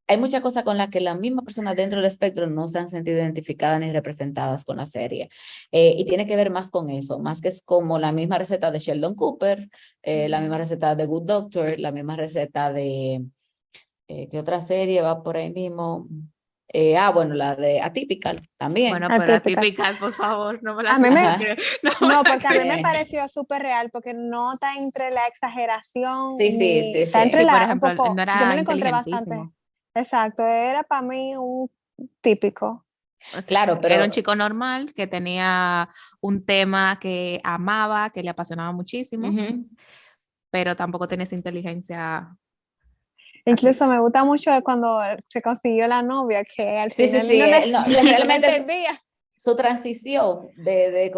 Speaker 3: hay muchas cosas con las que las mismas personas dentro del espectro no se han sentido identificadas ni representadas con la serie. Y tiene que ver más con eso, más que es como la misma receta de Sheldon Cooper, la misma
Speaker 2: Ujú.
Speaker 3: receta de Good Doctor, la misma receta de, ¿qué otra serie va por ahí mismo? Bueno, la de Atypical también.
Speaker 2: Bueno, pero
Speaker 4: Atípica.
Speaker 2: atípica, por favor, no me la
Speaker 4: A mí me,
Speaker 3: Ajá.
Speaker 2: critiques. No me
Speaker 4: no,
Speaker 2: la
Speaker 4: porque a mí me
Speaker 2: critiques.
Speaker 4: pareció súper real, porque no está entre la exageración
Speaker 3: Sí, sí,
Speaker 4: ni
Speaker 3: sí,
Speaker 4: está
Speaker 3: sí.
Speaker 4: entre
Speaker 2: Sí, por
Speaker 4: la, un
Speaker 2: ejemplo, él
Speaker 4: poco,
Speaker 2: no
Speaker 4: yo me
Speaker 2: era
Speaker 4: lo encontré bastante.
Speaker 2: inteligentísimo.
Speaker 4: Exacto, era para mí un típico.
Speaker 2: O sea,
Speaker 3: Claro,
Speaker 2: era un
Speaker 3: pero
Speaker 2: chico normal que tenía un tema que amaba, que le apasionaba muchísimo,
Speaker 3: ujú.
Speaker 2: pero tampoco tenía esa inteligencia así.
Speaker 4: Incluso me gusta mucho cuando se consiguió la novia, que al
Speaker 3: Sí, sí,
Speaker 4: final
Speaker 3: sí.
Speaker 4: uno
Speaker 3: No,
Speaker 4: no
Speaker 3: realmente
Speaker 4: entendía.
Speaker 3: su transición de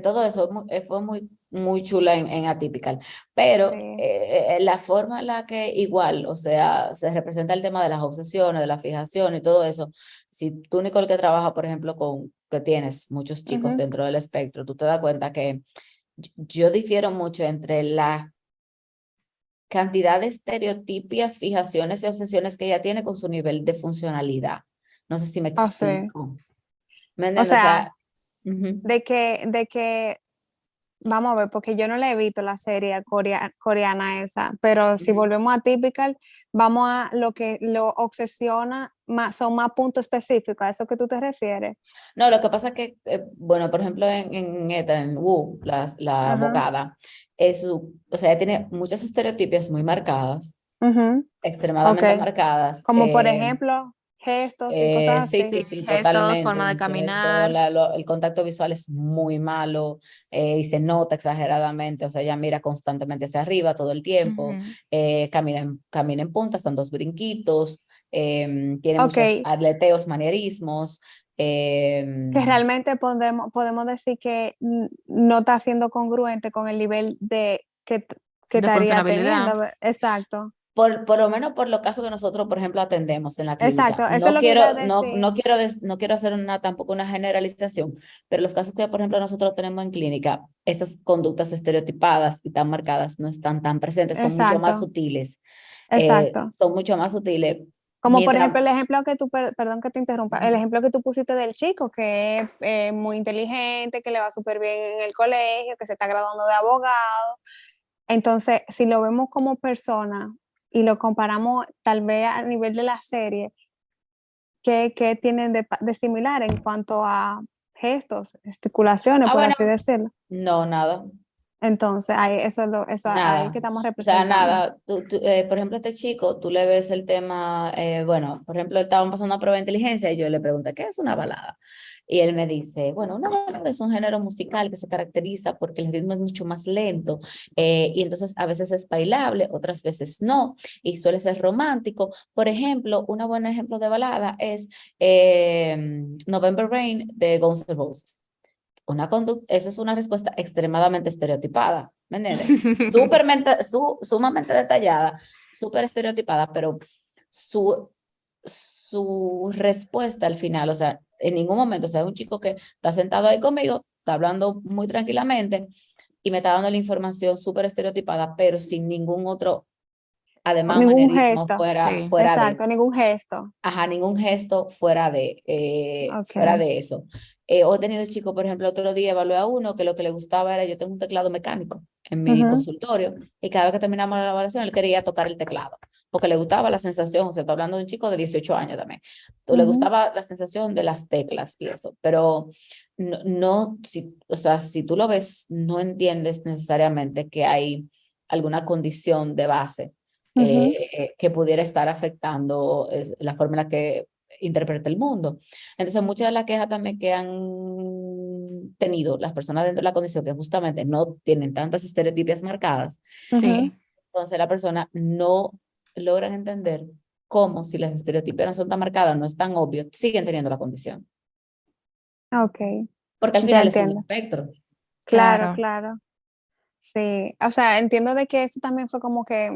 Speaker 3: todo eso fue muy, muy chula en Atypical, pero
Speaker 4: Sí.
Speaker 3: la forma en la que igual, o sea, se representa el tema de las obsesiones, de la fijación y todo eso, si tú, Nicole, que trabaja, por ejemplo, que tienes muchos chicos
Speaker 4: Ujú.
Speaker 3: dentro del espectro, tú te das cuenta que yo difiero mucho entre la cantidad de estereotipias, fijaciones y obsesiones que ella tiene con su nivel de funcionalidad. No sé si me
Speaker 4: Oh, sí.
Speaker 3: explico. ¿Me
Speaker 4: O
Speaker 3: entiendes? O
Speaker 4: sea,
Speaker 3: sea, ujú.
Speaker 4: de que vamos a ver, porque yo no la he visto la serie coreana esa, pero si
Speaker 3: Ujú.
Speaker 4: volvemos a Typical, vamos a lo que lo obsesiona más, son más puntos específicos, a eso que tú te refieres.
Speaker 3: No, lo que pasa es que, bueno, por ejemplo, en Wu, la
Speaker 4: Ajá.
Speaker 3: abogada, o sea, ella tiene muchas estereotipias muy marcadas,
Speaker 4: Ujú. Ok.
Speaker 3: extremadamente marcadas.
Speaker 4: Como por ejemplo, gestos y cosas
Speaker 3: Sí,
Speaker 4: así.
Speaker 3: sí,
Speaker 2: Sí,
Speaker 3: sí,
Speaker 2: gestos,
Speaker 3: totalmente.
Speaker 2: forma de
Speaker 3: Entonces, todo
Speaker 2: caminar.
Speaker 3: el contacto visual es muy malo, y se nota exageradamente. O sea, ella mira constantemente hacia arriba todo el tiempo,
Speaker 2: Ujú.
Speaker 3: camina en puntas, dan dos brinquitos, tiene
Speaker 4: Ok,
Speaker 3: muchos aleteos, manierismos.
Speaker 4: que
Speaker 3: em,
Speaker 4: realmente podemos decir que no está siendo congruente con el nivel de que
Speaker 2: De
Speaker 4: estaría
Speaker 2: funcionabilidad.
Speaker 4: teniendo. Exacto,
Speaker 3: por lo menos por los casos que nosotros, por ejemplo, atendemos en la clínica.
Speaker 4: exacto. Eso es lo que iba a decir.
Speaker 3: No quiero hacer tampoco una generalización, pero los casos que, por ejemplo, nosotros tenemos en clínica, esas conductas estereotipadas y tan marcadas no están tan presentes, son mucho más
Speaker 4: Exacto,
Speaker 3: sutiles.
Speaker 4: exacto.
Speaker 3: Son mucho más sutiles.
Speaker 4: Como por
Speaker 3: Mientras,
Speaker 4: ejemplo el ejemplo que tú, perdón que te interrumpa, el ejemplo que tú pusiste del chico que es muy inteligente, que le va súper bien en el colegio, que se está graduando de abogado. Entonces, si lo vemos como persona y lo comparamos tal vez a nivel de la serie, ¿qué tienen de similar en cuanto a gestos, gesticulaciones, por
Speaker 3: bueno,
Speaker 4: así decirlo?
Speaker 3: no, nada.
Speaker 4: Entonces, ahí, eso ahí que
Speaker 3: Nada,
Speaker 4: estamos
Speaker 3: o sea,
Speaker 4: representando.
Speaker 3: nada. Por ejemplo, este chico, tú le ves el tema, bueno, por ejemplo, estaban pasando una prueba de inteligencia y yo le pregunté, ¿qué es una balada? Y él me dice, bueno, una balada es un género musical que se caracteriza porque el ritmo es mucho más lento, y entonces a veces es bailable, otras veces no, y suele ser romántico. Por ejemplo, un buen ejemplo de balada es November Rain de Guns N' Roses. Eso es una respuesta extremadamente estereotipada, ¿me entiendes? Sumamente detallada, súper estereotipada, pero su, su respuesta al final, o sea, en ningún momento, o sea, un chico que está sentado ahí conmigo, está hablando muy tranquilamente y me está dando la información súper estereotipada, pero sin ningún otro ademán,
Speaker 4: Ningún
Speaker 3: manerismo
Speaker 4: gesto,
Speaker 2: Sí.
Speaker 3: fuera de.
Speaker 4: exacto, ningún gesto.
Speaker 3: Ajá, ningún gesto fuera
Speaker 4: Ok.
Speaker 3: de eso. He tenido chicos, por ejemplo, otro día evalué a uno que lo que le gustaba era, yo tengo un teclado mecánico en mi
Speaker 4: Ujú,
Speaker 3: consultorio, y cada vez que terminamos la evaluación, él quería tocar el teclado, porque le gustaba la sensación, o sea, está hablando de un chico de 18 años también, le
Speaker 4: ujú.
Speaker 3: gustaba la sensación de las teclas y eso, pero o sea, si tú lo ves, no entiendes necesariamente que hay alguna condición de base,
Speaker 4: Ujú.
Speaker 3: que pudiera estar afectando la forma en la que interpreta el mundo. Entonces, muchas de las quejas también que han tenido las personas dentro de la condición que justamente no tienen tantas estereotipias marcadas,
Speaker 2: Sí.
Speaker 3: entonces la persona no logran entender cómo, si las estereotipias no son tan marcadas, no es tan obvio, siguen teniendo la condición.
Speaker 4: Ok,
Speaker 3: Porque al
Speaker 4: ya
Speaker 3: final es un
Speaker 4: entiendo.
Speaker 3: espectro.
Speaker 4: Claro,
Speaker 2: Claro.
Speaker 4: claro. Sí, o sea, entiendo de que eso también fue como que,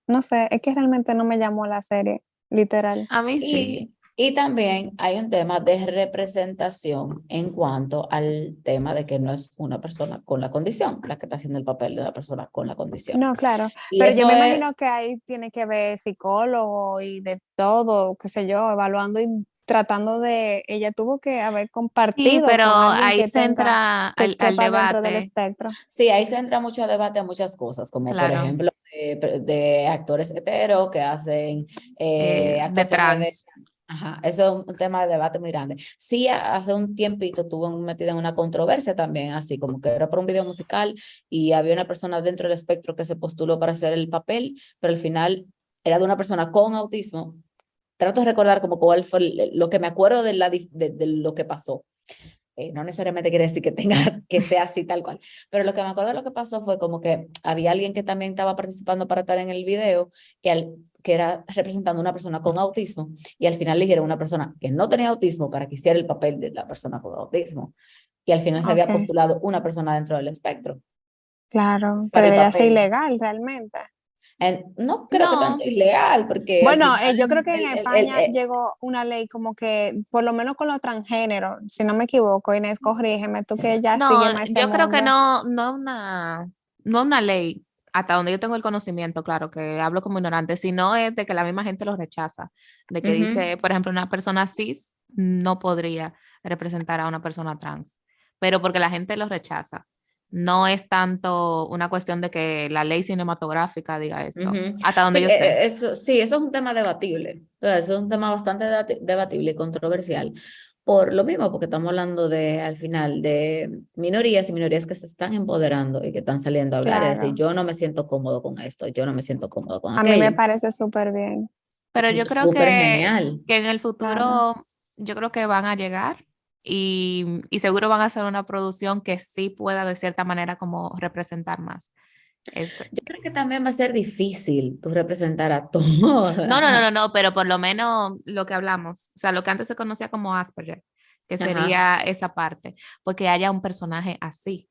Speaker 4: no sé, es que realmente no me llamó la serie, literal.
Speaker 2: A mí sí.
Speaker 3: Y también hay un tema de representación en cuanto al tema de que no es una persona con la condición la que está haciendo el papel de una persona con la condición.
Speaker 4: No, claro,
Speaker 3: Y
Speaker 4: pero yo
Speaker 3: eso
Speaker 4: me
Speaker 3: es,
Speaker 4: imagino que ahí tiene que ver psicólogo y de todo, qué sé yo, evaluando y tratando de, ella tuvo que haber
Speaker 2: Sí,
Speaker 4: compartido
Speaker 2: pero
Speaker 4: con alguien
Speaker 2: ahí
Speaker 4: que
Speaker 2: se
Speaker 4: tenga,
Speaker 2: entra
Speaker 4: que
Speaker 2: al
Speaker 4: quepa dentro del
Speaker 2: debate,
Speaker 4: espectro.
Speaker 3: sí, ahí se entra mucho debate a muchas cosas, como por
Speaker 2: claro,
Speaker 3: ejemplo de actores heteros que hacen
Speaker 2: de
Speaker 3: actuaciones de.
Speaker 2: trans.
Speaker 3: Ajá, eso es un tema de debate muy grande. Sí, hace un tiempito estuvo metida en una controversia también, así como que era por un video musical y había una persona dentro del espectro que se postuló para hacer el papel, pero al final era de una persona con autismo. Trato de recordar como cuál fue lo que me acuerdo de lo que pasó. No necesariamente quiere decir que tenga que sea así tal cual, pero lo que me acuerdo de lo que pasó fue como que había alguien que también estaba participando para estar en el video, que era representando a una persona con autismo, y al final eligieron una persona que no tenía autismo para que hiciera el papel de la persona con autismo, y al final se
Speaker 4: Ok,
Speaker 3: había postulado una persona dentro del espectro
Speaker 4: claro, que
Speaker 3: para el
Speaker 4: debería ser
Speaker 3: papel.
Speaker 4: ilegal realmente.
Speaker 3: No creo que tanto
Speaker 2: No,
Speaker 3: ilegal, porque al
Speaker 4: Bueno,
Speaker 3: final
Speaker 4: yo creo que en España llegó una ley como que, por lo menos con los transgéneros, si no me equivoco, Inés, corrígeme, tú que ya
Speaker 2: no,
Speaker 4: sigues más ese
Speaker 2: yo creo que
Speaker 4: mundo.
Speaker 2: no una ley, hasta donde yo tengo el conocimiento, claro, que hablo como ignorante, sino es de que la misma gente lo rechaza, de que
Speaker 3: ujú.
Speaker 2: dice, por ejemplo, una persona cis no podría representar a una persona trans, pero porque la gente lo rechaza. No es tanto una cuestión de que la ley cinematográfica diga esto,
Speaker 3: Ujú.
Speaker 2: hasta donde
Speaker 3: Sí,
Speaker 2: yo sé.
Speaker 3: eso es un tema debatible. O sea, eso es un tema bastante debatible y controversial. Por lo mismo, porque estamos hablando de, al final, de minorías y minorías que se están empoderando y que están saliendo a hablar y decir,
Speaker 4: Claro,
Speaker 3: yo no me siento cómodo con esto, yo no me siento cómodo con
Speaker 4: a mí me
Speaker 3: aquello.
Speaker 4: parece súper bien.
Speaker 2: Pero yo creo
Speaker 3: Súper genial.
Speaker 2: que en el
Speaker 4: Claro,
Speaker 2: futuro, yo creo que van a llegar y seguro van a hacer una producción que sí pueda de cierta manera como representar más esto.
Speaker 3: Yo creo que también va a ser difícil tú representar a
Speaker 2: No, no, no,
Speaker 3: todas.
Speaker 2: no, no, pero por lo menos lo que hablamos, o sea, lo que antes se conocía como Asperger, que
Speaker 3: Ajá.
Speaker 2: sería esa parte, porque haya un personaje así.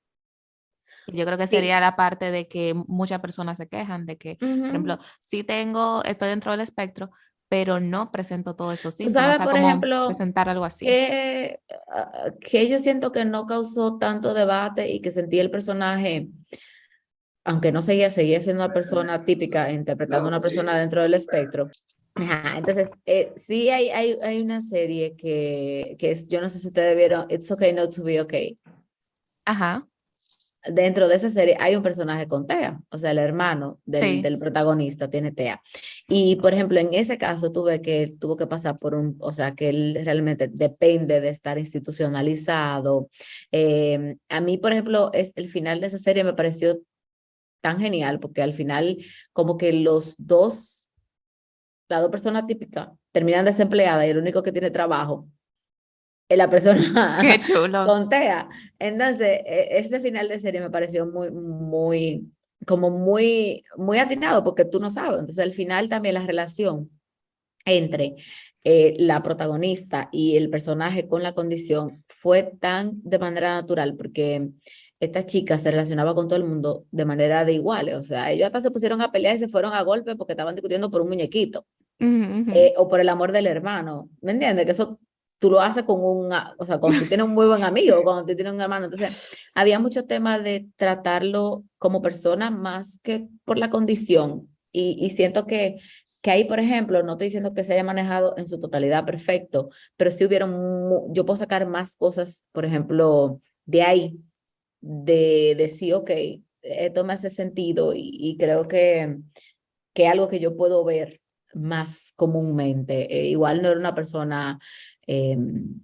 Speaker 2: Y yo creo que sería
Speaker 3: Sí.
Speaker 2: la parte de que muchas personas se quejan de que, por ejemplo,
Speaker 3: Ujú.
Speaker 2: sí tengo, estoy dentro del espectro, pero no presento todos estos
Speaker 3: Tú
Speaker 2: síntomas, o
Speaker 3: sabes,
Speaker 2: sea,
Speaker 3: por
Speaker 2: como
Speaker 3: ejemplo,
Speaker 2: presentar algo así.
Speaker 3: que yo siento que no causó tanto debate y que sentí el personaje, aunque no seguía siendo una persona típica interpretando a una persona dentro del espectro. Ajá, entonces, sí hay una serie que es, yo no sé si ustedes vieron, It's Okay Not to Be Okay.
Speaker 2: Ajá,
Speaker 3: Dentro de esa serie hay un personaje con TEA, o sea, el hermano
Speaker 2: sí.
Speaker 3: del protagonista tiene TEA. Y, por ejemplo, en ese caso tuve que él tuvo que pasar por o sea, que él realmente depende de estar institucionalizado. A mí, por ejemplo, el final de esa serie me pareció tan genial, porque al final, como que las dos personas típicas terminan desempleadas y el único que tiene trabajo es la
Speaker 2: Qué
Speaker 3: persona
Speaker 2: chulo.
Speaker 3: con TEA. Entonces, ese final de serie me pareció como muy atinado, porque tú no sabes. Entonces, al final también la relación entre la protagonista y el personaje con la condición fue tan de manera natural, porque esta chica se relacionaba con todo el mundo de manera de iguales. O sea, ellos hasta se pusieron a pelear y se fueron a golpe porque estaban discutiendo por un muñequito,
Speaker 2: Ujú, ujú.
Speaker 3: o por el amor del hermano. ¿Me entiendes? Que eso tú lo haces o sea, cuando tú tienes un muy buen amigo, cuando tú tienes un hermano. Entonces, había mucho tema de tratarlo como persona más que por la condición. Y siento que ahí, por ejemplo, no estoy diciendo que se haya manejado en su totalidad perfecto, pero sí yo puedo sacar más cosas, por ejemplo, de ahí, de decir, ok, esto me hace sentido y creo que algo que yo puedo ver más comúnmente. Igual no era una persona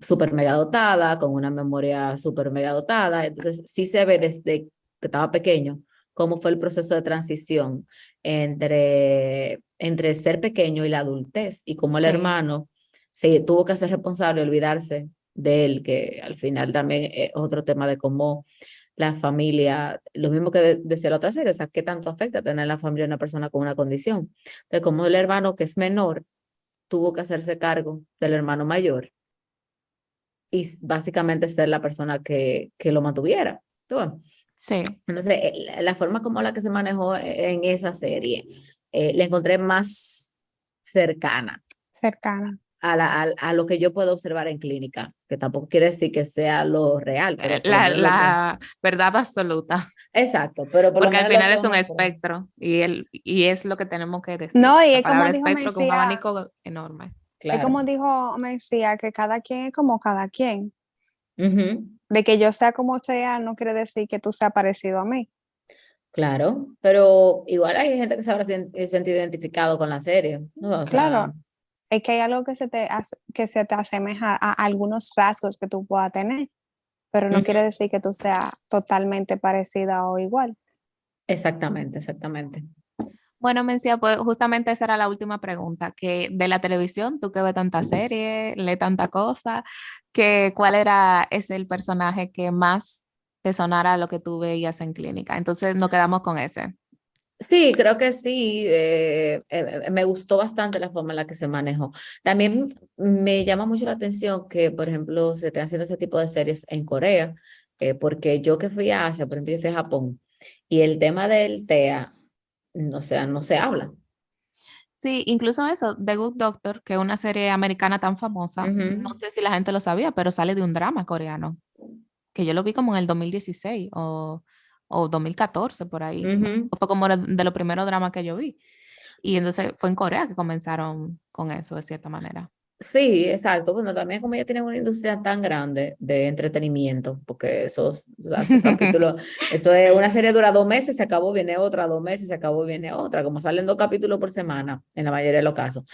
Speaker 3: súper mega dotada, con una memoria súper mega dotada, entonces sí se ve desde que estaba pequeño cómo fue el proceso de transición entre ser pequeño y la adultez, y cómo el
Speaker 2: Sí,
Speaker 3: hermano se tuvo que hacer responsable, olvidarse de él, que al final también es otro tema de cómo la familia, lo mismo que decía la otra serie, o sea, qué tanto afecta tener en la familia una persona con una condición. Entonces, como el hermano que es menor tuvo que hacerse cargo del hermano mayor y básicamente ser la persona que lo mantuviera. ¿Tú ves?
Speaker 2: sí.
Speaker 3: Entonces, la forma como la que se manejó en esa serie, la encontré más cercana
Speaker 4: cercana.
Speaker 3: a lo que yo puedo observar en clínica, que tampoco quiere decir que sea lo real, pero por lo
Speaker 2: La,
Speaker 3: menos lo que...
Speaker 2: la verdad absoluta,
Speaker 3: Exacto, pero por lo
Speaker 2: porque al
Speaker 3: menos lo
Speaker 2: final
Speaker 3: que
Speaker 2: es un
Speaker 3: muestra.
Speaker 2: espectro y es lo que tenemos que decir.
Speaker 4: No, y
Speaker 2: La
Speaker 4: es como
Speaker 2: palabra
Speaker 4: dijo
Speaker 2: espectro con un
Speaker 4: Mencía,
Speaker 2: abanico enorme.
Speaker 4: es
Speaker 3: Claro.
Speaker 4: como dijo Mencía, que cada quien es como cada quien.
Speaker 3: Ujú.
Speaker 4: De que yo sea como sea, no quiere decir que tú seas parecido a mí.
Speaker 3: Claro, pero igual hay gente que se habrá sentido identificado con la serie, ¿no? O sea,
Speaker 4: Claro, es que hay algo que se te asemeja a algunos rasgos que tú puedas tener, pero no quiere
Speaker 3: ujú.
Speaker 4: decir que tú seas totalmente parecida o igual.
Speaker 3: Exactamente, exactamente.
Speaker 2: Bueno, Mencía, pues justamente esa era la última pregunta, que de la televisión, tú que ves tanta serie, lees tanta cosa, que cuál era ese el personaje que más te sonara a lo que tú veías en clínica. Entonces nos quedamos con ese.
Speaker 3: Sí, creo que sí. Me gustó bastante la forma en la que se manejó. También me llama mucho la atención que, por ejemplo, se estén haciendo ese tipo de series en Corea, porque yo que fui a Asia, por ejemplo, yo fui a Japón, y el tema del TEA, o sea, no se habla.
Speaker 2: Sí, incluso eso, The Good Doctor, que es una serie americana tan famosa, no
Speaker 3: Ujú,
Speaker 2: sé si la gente lo sabía, pero sale de un drama coreano, que yo lo vi como en el 2016 o 2014 por ahí.
Speaker 3: ujú.
Speaker 2: Fue como de los primeros dramas que yo vi. Y entonces fue en Corea que comenzaron con eso, de cierta manera.
Speaker 3: Sí, exacto. Bueno, también como ya tienen una industria tan grande de entretenimiento, porque esos capítulos, eso es una
Speaker 2: Sí.
Speaker 3: serie dura 2 meses, se acabó, viene otra, 2 meses, se acabó, viene otra, como salen 2 capítulos por semana en la mayoría de los casos.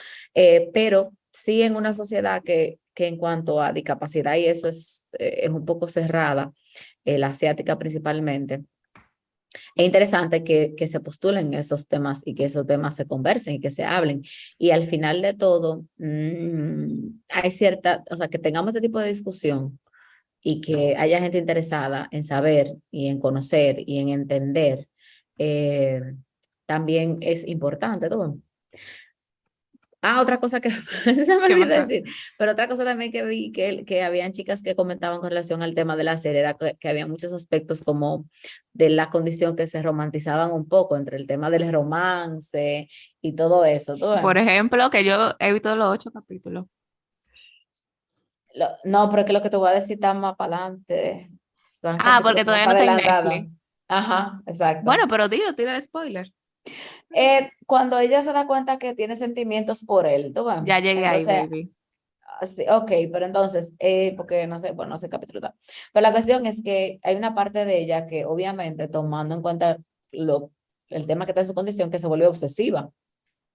Speaker 3: Pero sí en una sociedad que en cuanto a discapacidad y eso es un poco cerrada, la asiática principalmente. Es interesante que se postulen esos temas y que esos temas se conversen y que se hablen. Y al final de todo, hay cierta, o sea, que tengamos este tipo de discusión y que haya gente interesada en saber y en conocer y en entender, eh, también es importante todo. Otra cosa que se me
Speaker 2: ¿Qué
Speaker 3: olvidó
Speaker 2: pasó?
Speaker 3: decir, pero otra cosa también que vi que habían chicas que comentaban con relación al tema de la serie era que había muchos aspectos como de la condición que se romantizaban un poco entre el tema del romance y todo eso. ¿Tú ves?
Speaker 2: Por ejemplo, que yo he visto los 8 capítulos.
Speaker 3: No, pero es que lo que te voy a decir está más para adelante, están
Speaker 2: Porque
Speaker 3: capítulos más
Speaker 2: todavía no está en
Speaker 3: adelantados.
Speaker 2: Netflix.
Speaker 3: Ajá, exacto.
Speaker 2: Bueno, pero tira el spoiler.
Speaker 3: Cuando ella se da cuenta que tiene sentimientos por él, ¿tú ves?
Speaker 2: Ya llegué ahí,
Speaker 3: Entonces,
Speaker 2: baby.
Speaker 3: sí, ok, pero entonces, porque no sé, bueno, no sé qué capítulo está. Pero la cuestión es que hay una parte de ella que obviamente tomando en cuenta el tema que está en su condición, que se vuelve obsesiva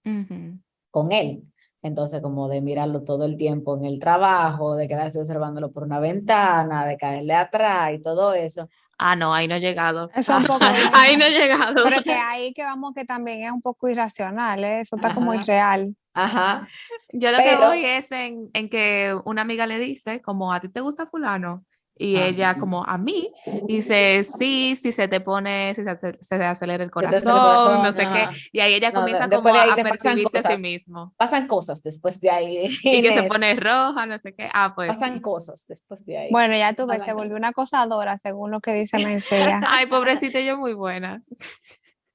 Speaker 2: Ujú.
Speaker 3: con él. Entonces, como de mirarlo todo el tiempo en el trabajo, de quedarse observándolo por una ventana, de caerle atrás y todo eso.
Speaker 2: No, ahí no he llegado.
Speaker 4: Eso es un poco,
Speaker 2: Ahí no he llegado.
Speaker 4: pero que ahí que vamos que también es un poco irracional, ¿eh? Eso está como
Speaker 3: Ajá,
Speaker 4: irreal.
Speaker 3: ajá,
Speaker 2: Yo lo que voy
Speaker 3: pero,
Speaker 2: es en que una amiga le dice, como, ¿a ti te gusta fulano? Y
Speaker 3: ajá,
Speaker 2: ella, como, ¿a mí? Dice, sí, si se te pone, si se te acelera el
Speaker 3: se te hace el
Speaker 2: corazón, no
Speaker 3: corazón,
Speaker 2: sé qué.
Speaker 3: ajá.
Speaker 2: Y ahí ella
Speaker 3: No,
Speaker 2: comienza como
Speaker 3: después de ahí
Speaker 2: a
Speaker 3: te
Speaker 2: percibirse a sí mismo.
Speaker 3: pasan cosas después de ahí,
Speaker 2: Y que se
Speaker 3: Inés,
Speaker 2: pone roja, no sé qué. Pues
Speaker 3: pasan
Speaker 2: sí.
Speaker 3: cosas después de ahí.
Speaker 4: Bueno, ya tú ves, se
Speaker 3: Pasan
Speaker 4: volvió
Speaker 3: cosas.
Speaker 4: una acosadora, según lo que dice Mencía.
Speaker 2: Ay, pobrecita, yo muy buena.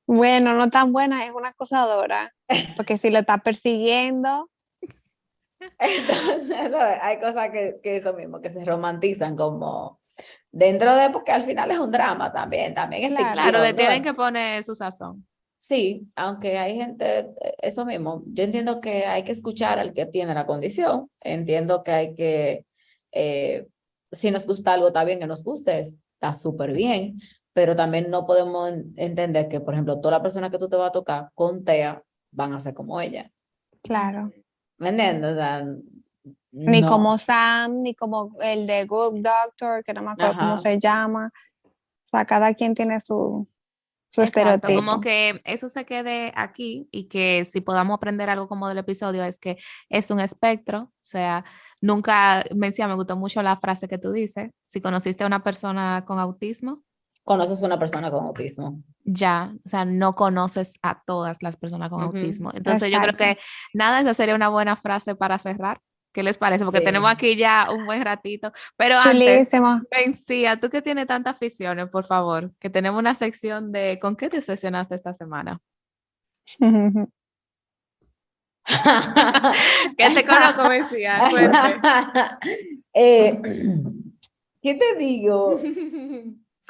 Speaker 4: Bueno, no tan buena, es una acosadora, porque si lo está persiguiendo,
Speaker 3: Entonces, no, hay cosas que eso mismo, que se romantizan como dentro de, porque al final es un drama también es
Speaker 4: claro,
Speaker 2: Claro, le
Speaker 3: ficción,
Speaker 2: tienen
Speaker 3: ¿no?
Speaker 2: que poner su sazón.
Speaker 3: Sí, aunque hay gente, eso mismo, yo entiendo que hay que escuchar al que tiene la condición, entiendo que hay que, eh, si nos gusta algo, está bien que nos guste, está súper bien, pero también no podemos entender que, por ejemplo, toda la persona que tú te vas a tocar con TEA van a ser como ella,
Speaker 4: claro.
Speaker 3: ¿me entiendes? O sea,
Speaker 4: Ni
Speaker 3: no,
Speaker 4: como Sam, ni como el de Good Doctor, que no me acuerdo cómo
Speaker 3: ajá,
Speaker 4: se llama. O sea, cada quien tiene su
Speaker 2: Exacto, como
Speaker 4: estereotipo.
Speaker 2: que eso se quede aquí y que si podamos aprender algo como del episodio es que es un espectro, o sea, nunca, Mencia, me gustó mucho la frase que tú dices, si conociste a una persona con autismo,
Speaker 3: conoces una persona con autismo.
Speaker 2: ya, o sea, no conoces a todas las personas con
Speaker 3: Ujú,
Speaker 2: autismo. Entonces yo creo
Speaker 4: Exacto.
Speaker 2: que nada, esa sería una buena frase para cerrar. ¿Qué les parece? Porque tenemos
Speaker 3: sí.
Speaker 2: aquí ya un buen ratito, pero antes,
Speaker 4: Chulísimo.
Speaker 2: Mencia, tú que tienes tantas aficiones, por favor, que tenemos una sección de ¿con qué te obsesionaste esta semana? Que te conozco, me decía, suerte.
Speaker 3: Eh, ¿Qué te digo?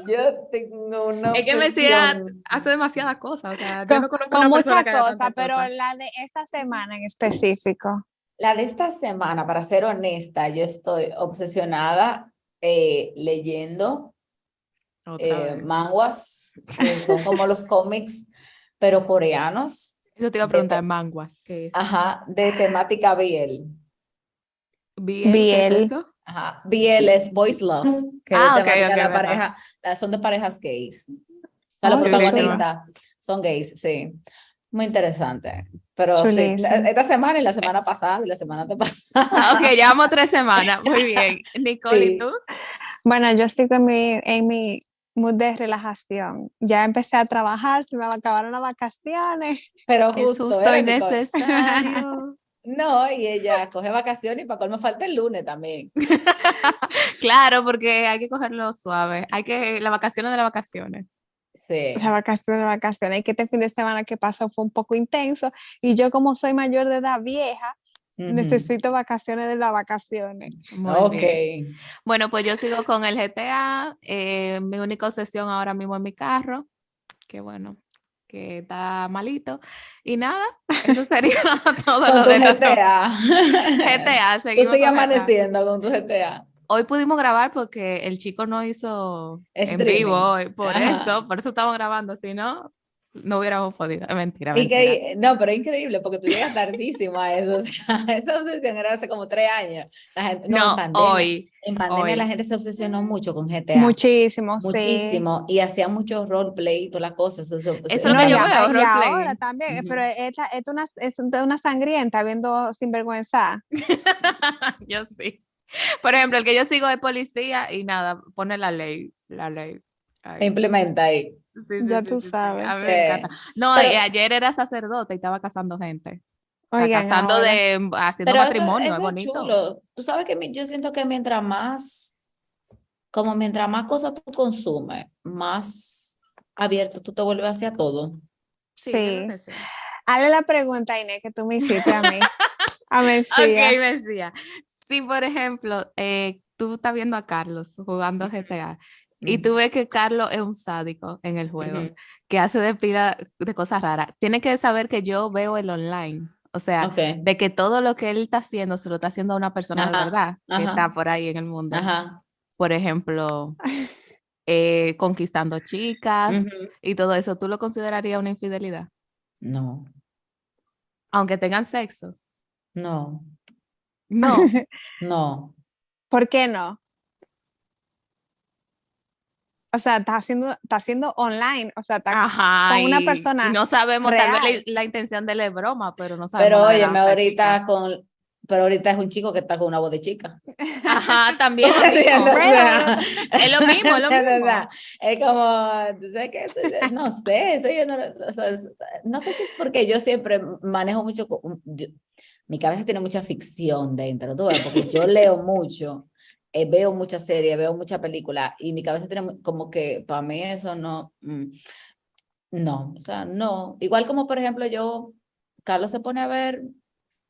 Speaker 3: Yo tengo una
Speaker 2: Es que me decía,
Speaker 3: obsesión.
Speaker 2: hace demasiadas cosas, o sea, yo
Speaker 4: Con,
Speaker 2: no conozco
Speaker 4: con
Speaker 2: una persona
Speaker 4: mucha
Speaker 2: que haga
Speaker 4: cosa,
Speaker 2: tantas
Speaker 4: pero
Speaker 2: cosas.
Speaker 4: la de esta semana en específico.
Speaker 3: La de esta semana, para ser honesta, yo estoy obsesionada leyendo
Speaker 2: Otra vez.
Speaker 3: manhwas, que son como los cómics, pero coreanos,
Speaker 2: Eso te iba a
Speaker 3: de,
Speaker 2: preguntar, manguas, ¿qué es?
Speaker 3: ajá, de temática BL.
Speaker 2: ¿BL? ¿Qué es
Speaker 4: Biel.
Speaker 2: eso?
Speaker 3: Ajá, BL es Boys Love, que es de
Speaker 2: Ok,
Speaker 3: temática
Speaker 2: ok,
Speaker 3: de la
Speaker 2: verdad.
Speaker 3: pareja, son de parejas gays. O sea, los
Speaker 4: Oh, qué
Speaker 2: Chulísimo.
Speaker 4: chulo.
Speaker 3: protagonistas son gays, sí. Muy interesante. Pero sí,
Speaker 4: Chulísimo.
Speaker 3: esta semana y la semana pasada y la semana pasada.
Speaker 2: Ok, llevamos 3 semanas. Muy bien. Nicole, ¿y tú?
Speaker 3: Sí,
Speaker 4: Bueno, yo sigo en mi mood de relajación. Ya empecé a trabajar, se me acabaron las vacaciones.
Speaker 3: pero
Speaker 2: Es
Speaker 3: justo,
Speaker 2: justo y
Speaker 3: ¿verdad, Nicole?
Speaker 2: necesario.
Speaker 3: No, y ella coge vacaciones y para colmo falta el lunes también.
Speaker 2: Claro, porque hay que cogerlo suave. Las vacaciones de las vacaciones.
Speaker 4: Las
Speaker 3: Sí.
Speaker 4: vacaciones, las vacaciones. Y que este fin de semana que pasó fue un poco intenso. Y yo, como soy mayor de edad vieja,
Speaker 3: Ujú.
Speaker 4: necesito vacaciones de las vacaciones.
Speaker 2: Muy
Speaker 3: Ok.
Speaker 2: bien. Bueno, pues yo sigo con el GTA. Mi única obsesión ahora mismo es mi carro. Qué bueno, que está malito. Y nada, eso sería todo
Speaker 3: Con
Speaker 2: lo
Speaker 3: tu
Speaker 2: de nosotros.
Speaker 3: GTA.
Speaker 2: GTA,
Speaker 3: Tú
Speaker 2: seguimos
Speaker 3: sigues
Speaker 2: con GTA.
Speaker 3: amaneciendo con tu GTA.
Speaker 2: Hoy pudimos grabar porque el chico no hizo en vivo
Speaker 3: Streaming.
Speaker 2: hoy, por
Speaker 3: Ajá.
Speaker 2: eso estamos grabando, si no, no hubiéramos podido. Es mentira,
Speaker 3: Y
Speaker 2: mentira.
Speaker 3: que, no, pero es increíble porque tú llegas tardísimo a eso. O sea, esa obsesión era hace como 3 años. La gente, no, en
Speaker 2: No,
Speaker 3: pandemia.
Speaker 2: hoy,
Speaker 3: En pandemia la
Speaker 2: hoy.
Speaker 3: gente se obsesionó mucho con GTA.
Speaker 4: Muchísimo, sí.
Speaker 3: Muchísimo. Y hacía mucho roleplay y todas las cosas.
Speaker 2: Eso es lo
Speaker 4: No,
Speaker 2: que
Speaker 3: en
Speaker 2: yo
Speaker 4: y,
Speaker 2: veo,
Speaker 4: y ahora
Speaker 2: roleplay.
Speaker 4: también,
Speaker 3: Ujú.
Speaker 4: pero es de una sangrienta viendo sinvergüenza.
Speaker 2: Yo sí. Por ejemplo, el que yo sigo es policía y nada, pone la ley. Ahí.
Speaker 3: Implementa ahí.
Speaker 2: Sí,
Speaker 4: Ya
Speaker 2: sí, sí,
Speaker 4: tú
Speaker 2: sí, sí.
Speaker 4: sabes.
Speaker 2: A mí me encanta. No,
Speaker 3: Pero,
Speaker 2: ayer era sacerdote y estaba casando gente. O sea,
Speaker 4: Oigan,
Speaker 2: casando
Speaker 4: ahora.
Speaker 2: haciendo
Speaker 3: pero
Speaker 2: matrimonio, es
Speaker 3: eso es
Speaker 2: bonito.
Speaker 3: chulo. Tú sabes que yo siento que mientras más cosas tú consumes, más abierto tú te vuelves hacia todo.
Speaker 2: Sí, yo creo
Speaker 4: Sí.
Speaker 2: que sí.
Speaker 4: Hazle la pregunta, Inés, que tú me hiciste a mí. A
Speaker 2: Ok,
Speaker 4: Mesía.
Speaker 2: me decía. Si, por ejemplo, tú estás viendo a Carlos jugando GTA y tú ves que Carlos es un sádico en el juego,
Speaker 3: Ujú.
Speaker 2: que hace de pila de cosas raras, tienes que saber que yo veo el online. O sea,
Speaker 3: Ok.
Speaker 2: de que todo lo que él está haciendo se lo está haciendo a una persona de
Speaker 3: Ajá,
Speaker 2: verdad que está
Speaker 3: ajá,
Speaker 2: por ahí en el mundo.
Speaker 3: ajá.
Speaker 2: Por ejemplo, conquistando chicas
Speaker 3: Ujú.
Speaker 2: y todo eso, ¿tú lo considerarías una infidelidad?
Speaker 3: No,
Speaker 2: Aunque tengan sexo.
Speaker 3: no,
Speaker 2: No.
Speaker 3: no.
Speaker 4: ¿Por qué no? O sea, está haciendo online, o sea, está
Speaker 2: Ajá,
Speaker 4: con una
Speaker 2: y
Speaker 4: persona
Speaker 2: no sabemos, tal vez
Speaker 4: real.
Speaker 2: la intención de él es broma, pero no sabemos
Speaker 3: Pero
Speaker 2: la de la
Speaker 3: óyeme,
Speaker 2: otra chica.
Speaker 3: pero ahorita es un chico que está con una voz de chica.
Speaker 2: Ajá,
Speaker 3: ¿Tú
Speaker 2: también lo
Speaker 3: me entiendes?
Speaker 2: mismo.
Speaker 3: O
Speaker 4: Bueno,
Speaker 3: sea,
Speaker 4: pero tú
Speaker 2: Es lo mismo, es lo
Speaker 3: o sea,
Speaker 2: mismo.
Speaker 3: es como, ¿tú sabes qué? No sé, eso yo no, o sea, no sé si es porque yo siempre manejo mucho, mi cabeza tiene mucha ficción dentro, tú ves, porque yo leo mucho, veo muchas series, veo muchas películas, y mi cabeza tiene como que, para mí eso no, no, o sea, no. Igual como, por ejemplo, Carlos se pone a ver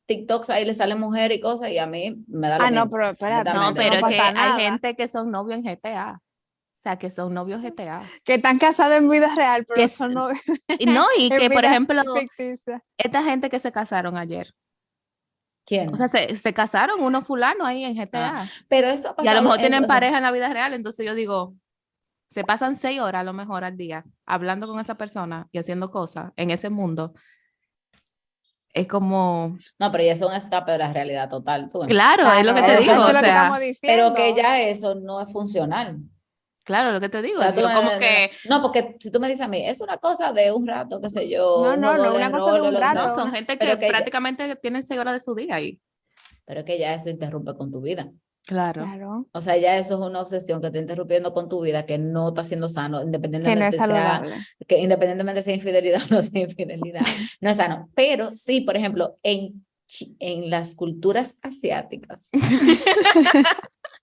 Speaker 3: TikToks, ahí le salen mujeres y cosas, y a mí me da lo
Speaker 4: no,
Speaker 3: mismo,
Speaker 4: pero espérate,
Speaker 2: No,
Speaker 3: honestamente,
Speaker 2: pero
Speaker 4: no
Speaker 3: no
Speaker 2: es
Speaker 3: sé.
Speaker 2: que
Speaker 4: pasa
Speaker 2: hay
Speaker 4: nada.
Speaker 2: gente que son novios en GTA. O sea, que son novios GTA.
Speaker 4: Que están casados en vida real,
Speaker 2: Que
Speaker 4: pero
Speaker 2: es-
Speaker 4: son no
Speaker 2: y no, y
Speaker 4: en
Speaker 2: que, por
Speaker 4: vida
Speaker 2: ejemplo,
Speaker 4: ficticia.
Speaker 2: esta gente que se casaron ayer. O sea,
Speaker 3: ¿Quién?
Speaker 2: se casaron unos fulanos ahí en
Speaker 3: Ah,
Speaker 2: GTA.
Speaker 3: pero eso ha
Speaker 2: Y a lo
Speaker 3: pasado,
Speaker 2: mejor tienen
Speaker 3: o sea,
Speaker 2: pareja en la vida real. Entonces yo digo, se pasan 6 horas a lo mejor al día hablando con esa persona y haciendo cosas en ese mundo. Es como,
Speaker 3: no, pero ya es un escape de la realidad total, tú ves.
Speaker 2: claro, es lo que
Speaker 4: Claro,
Speaker 2: te
Speaker 3: Es
Speaker 2: digo.
Speaker 4: eso
Speaker 2: O
Speaker 4: es lo que
Speaker 3: diferente,
Speaker 4: estamos
Speaker 2: sea,
Speaker 3: pero que
Speaker 4: diciendo.
Speaker 3: ya eso no es funcional.
Speaker 2: claro, lo que te digo.
Speaker 3: O sea,
Speaker 2: Yo como que,
Speaker 3: no, porque si tú me dices a mí, es una cosa de un rato, qué sé yo,
Speaker 4: No,
Speaker 3: un
Speaker 4: no,
Speaker 3: juego
Speaker 4: no,
Speaker 3: de
Speaker 4: una cosa de
Speaker 3: rol o
Speaker 4: un
Speaker 3: lo que
Speaker 2: no,
Speaker 3: sea,
Speaker 4: rato,
Speaker 2: son
Speaker 4: una...
Speaker 2: gente que
Speaker 3: pero que ya,
Speaker 2: prácticamente tienen 6 horas de su día ahí.
Speaker 3: pero que ya eso interrumpe con tu vida.
Speaker 2: Claro.
Speaker 4: Claro,
Speaker 3: O sea, ya eso es una obsesión que está interrumpiendo con tu vida, que no está siendo sano,
Speaker 4: que no es
Speaker 3: independientemente sea,
Speaker 4: saludable.
Speaker 3: que independientemente sea infidelidad o no sea infidelidad, no es sano. Pero sí, por ejemplo, en las culturas asiáticas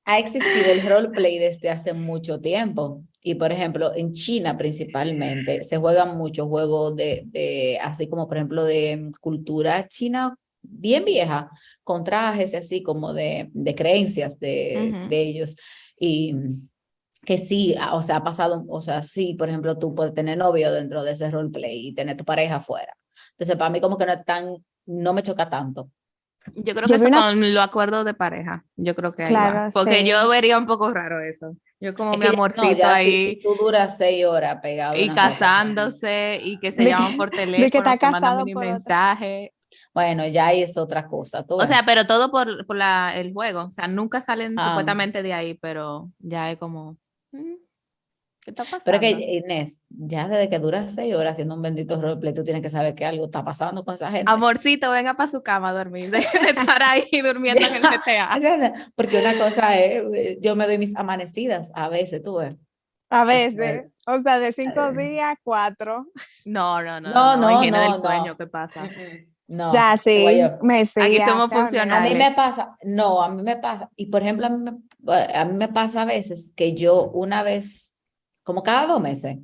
Speaker 3: ha existido el roleplay desde hace mucho tiempo. Y por ejemplo, en China principalmente se juegan muchos juegos así como por ejemplo de cultura china bien vieja, con trajes y así como de creencias
Speaker 2: Ujú.
Speaker 3: de ellos. Y que sí, o sea, ha pasado, o sea, sí, por ejemplo, tú puedes tener novio dentro de ese roleplay y tener tu pareja afuera. Entonces, para mí como que no me choca tanto.
Speaker 2: Yo creo que
Speaker 4: Yo vi
Speaker 2: eso
Speaker 4: una,
Speaker 2: con los acuerdos de pareja, yo creo que ahí va.
Speaker 4: claro,
Speaker 2: Porque yo
Speaker 4: sí.
Speaker 2: vería un poco raro eso. Yo como
Speaker 3: Es
Speaker 2: mi
Speaker 3: que ya, no,
Speaker 2: amorcito
Speaker 3: ya si
Speaker 2: ahí
Speaker 3: tú duras 6 horas pegado a
Speaker 2: y
Speaker 3: una conversación.
Speaker 2: casándose y que se
Speaker 4: De que,
Speaker 2: llaman por
Speaker 4: de que
Speaker 2: teléfono,
Speaker 4: está
Speaker 2: se mandan
Speaker 4: casado
Speaker 2: mini
Speaker 4: por otra.
Speaker 2: mensajes.
Speaker 3: Bueno, ya ahí es otra cosa, tú
Speaker 2: O
Speaker 3: ves.
Speaker 2: sea, pero todo por el juego. O sea, nunca salen
Speaker 3: Ah,
Speaker 2: supuestamente de ahí, pero ya es como, "Mm, ¿qué está
Speaker 3: pero es que,
Speaker 2: pasando?"
Speaker 3: Inés, ya desde que duras 6 horas haciendo un bendito roleplay, tú tienes que saber que algo está pasando con esa gente.
Speaker 2: Amorcito, venga para su cama a dormir, de estar ahí durmiendo en el GTA.
Speaker 3: Porque una cosa es, yo me doy mis amanecidas a veces, tú ves.
Speaker 4: A
Speaker 3: Eh,
Speaker 4: veces, o sea, de 5 días, 4.
Speaker 2: No, no, no, no,
Speaker 3: No,
Speaker 2: no,
Speaker 3: no,
Speaker 2: higiene del
Speaker 3: no,
Speaker 2: sueño,
Speaker 3: no.
Speaker 2: ¿qué pasa?
Speaker 3: No,
Speaker 4: Ya,
Speaker 3: como
Speaker 4: sí,
Speaker 3: yo.
Speaker 2: Aquí
Speaker 4: Mesías,
Speaker 2: somos
Speaker 4: te hablé.
Speaker 3: A mí me
Speaker 2: funcionales.
Speaker 3: pasa, no, a mí me pasa, y por ejemplo, a mí me pasa a veces que yo una vez, como cada 2 meses,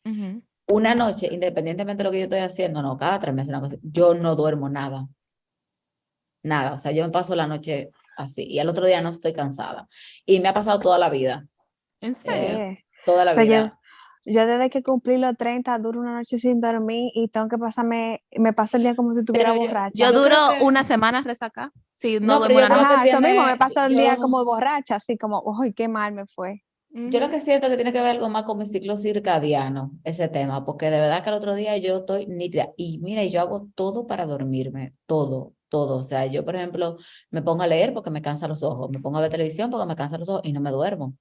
Speaker 2: Ujú.
Speaker 3: una noche, independientemente de lo que yo estoy haciendo, no, cada 3 meses, una cosa, yo no duermo nada, nada, o sea, yo me paso la noche así, y al otro día no estoy cansada. Y me ha pasado toda la vida,
Speaker 2: ¿En
Speaker 3: eh,
Speaker 2: serio?
Speaker 4: O
Speaker 3: toda la
Speaker 4: sea,
Speaker 3: vida.
Speaker 4: yo desde que cumplí los 30 duro una noche sin dormir y tengo que me paso el día como si estuviera
Speaker 3: Pero
Speaker 4: borracha.
Speaker 2: Yo
Speaker 3: Yo
Speaker 2: duro
Speaker 3: creo que-
Speaker 2: una semana resaca. Si no
Speaker 3: No, pero
Speaker 2: duermo
Speaker 3: yo
Speaker 2: una
Speaker 3: creo
Speaker 2: noche.
Speaker 3: que
Speaker 4: Ajá, eso mismo, me
Speaker 3: tiene,
Speaker 4: paso el día
Speaker 3: yo,
Speaker 4: como borracha, así como, uy, qué mal me fue.
Speaker 3: yo lo
Speaker 2: Ujú.
Speaker 3: que siento que tiene que ver algo más con mi ciclo circadiano, ese tema, porque de verdad que el otro día yo estoy nítida y mira, y yo hago todo para dormirme, todo, todo. O sea, yo, por ejemplo, me pongo a leer porque me cansa los ojos, me pongo a ver televisión porque me cansa los ojos y no me duermo.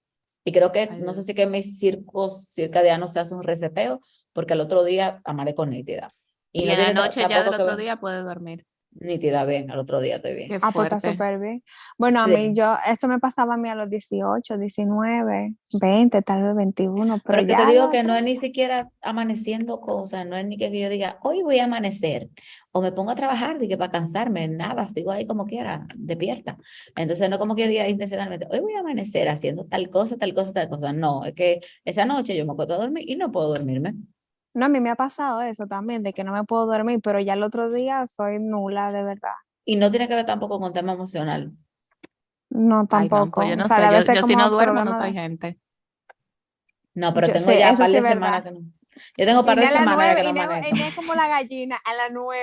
Speaker 3: Y creo que,
Speaker 2: Ay,
Speaker 3: no sé si
Speaker 2: Dios.
Speaker 3: que mis circos circadianos se hace un reseteo, porque el otro día amanezco nítida. Y
Speaker 2: Y
Speaker 3: no
Speaker 2: en la
Speaker 3: tiene
Speaker 2: noche ya del
Speaker 3: tampoco que
Speaker 2: otro
Speaker 3: ver,
Speaker 2: día puedes dormir.
Speaker 3: nítida bien, al otro día estoy bien.
Speaker 2: Qué
Speaker 4: Ah, pues está
Speaker 2: fuerte.
Speaker 4: súper bien. Bueno, a mí
Speaker 3: Sí.
Speaker 4: eso me pasaba a mí a los 18, 19, 20, tal vez 21, pero
Speaker 3: Pero que te
Speaker 4: ya
Speaker 3: digo
Speaker 4: los
Speaker 3: que no
Speaker 4: otros.
Speaker 3: es ni siquiera amaneciendo cosas, no es ni que yo diga, hoy voy a amanecer, o me pongo a trabajar, dije, para cansarme, nada, sigo ahí como quiera, despierta. Entonces, no como que diga intencionalmente, hoy voy a amanecer haciendo tal cosa, tal cosa, tal cosa. No, es que esa noche yo me acuesto a dormir y no puedo dormirme.
Speaker 4: No, a mí me ha pasado eso también, de que no me puedo dormir, pero ya el otro día soy nula, de verdad.
Speaker 3: Y no tiene que ver tampoco con tema emocional.
Speaker 4: No,
Speaker 2: Ay, no, pues
Speaker 4: tampoco.
Speaker 2: yo
Speaker 4: O
Speaker 2: no
Speaker 4: sea,
Speaker 2: sé.
Speaker 4: debe ser
Speaker 2: Yo si no
Speaker 4: como
Speaker 2: duermo, no
Speaker 4: problema
Speaker 2: soy
Speaker 4: de...
Speaker 2: gente.
Speaker 3: No, pero
Speaker 4: Sí,
Speaker 3: tengo ya un
Speaker 4: eso
Speaker 3: par
Speaker 4: sí
Speaker 3: de
Speaker 4: es
Speaker 3: semanas
Speaker 4: verdad.
Speaker 3: que no. Yo tengo un par de
Speaker 4: Inés a las
Speaker 3: semanas ya que
Speaker 4: 9,
Speaker 3: no amanezco.
Speaker 4: Inés como la gallina, a las 9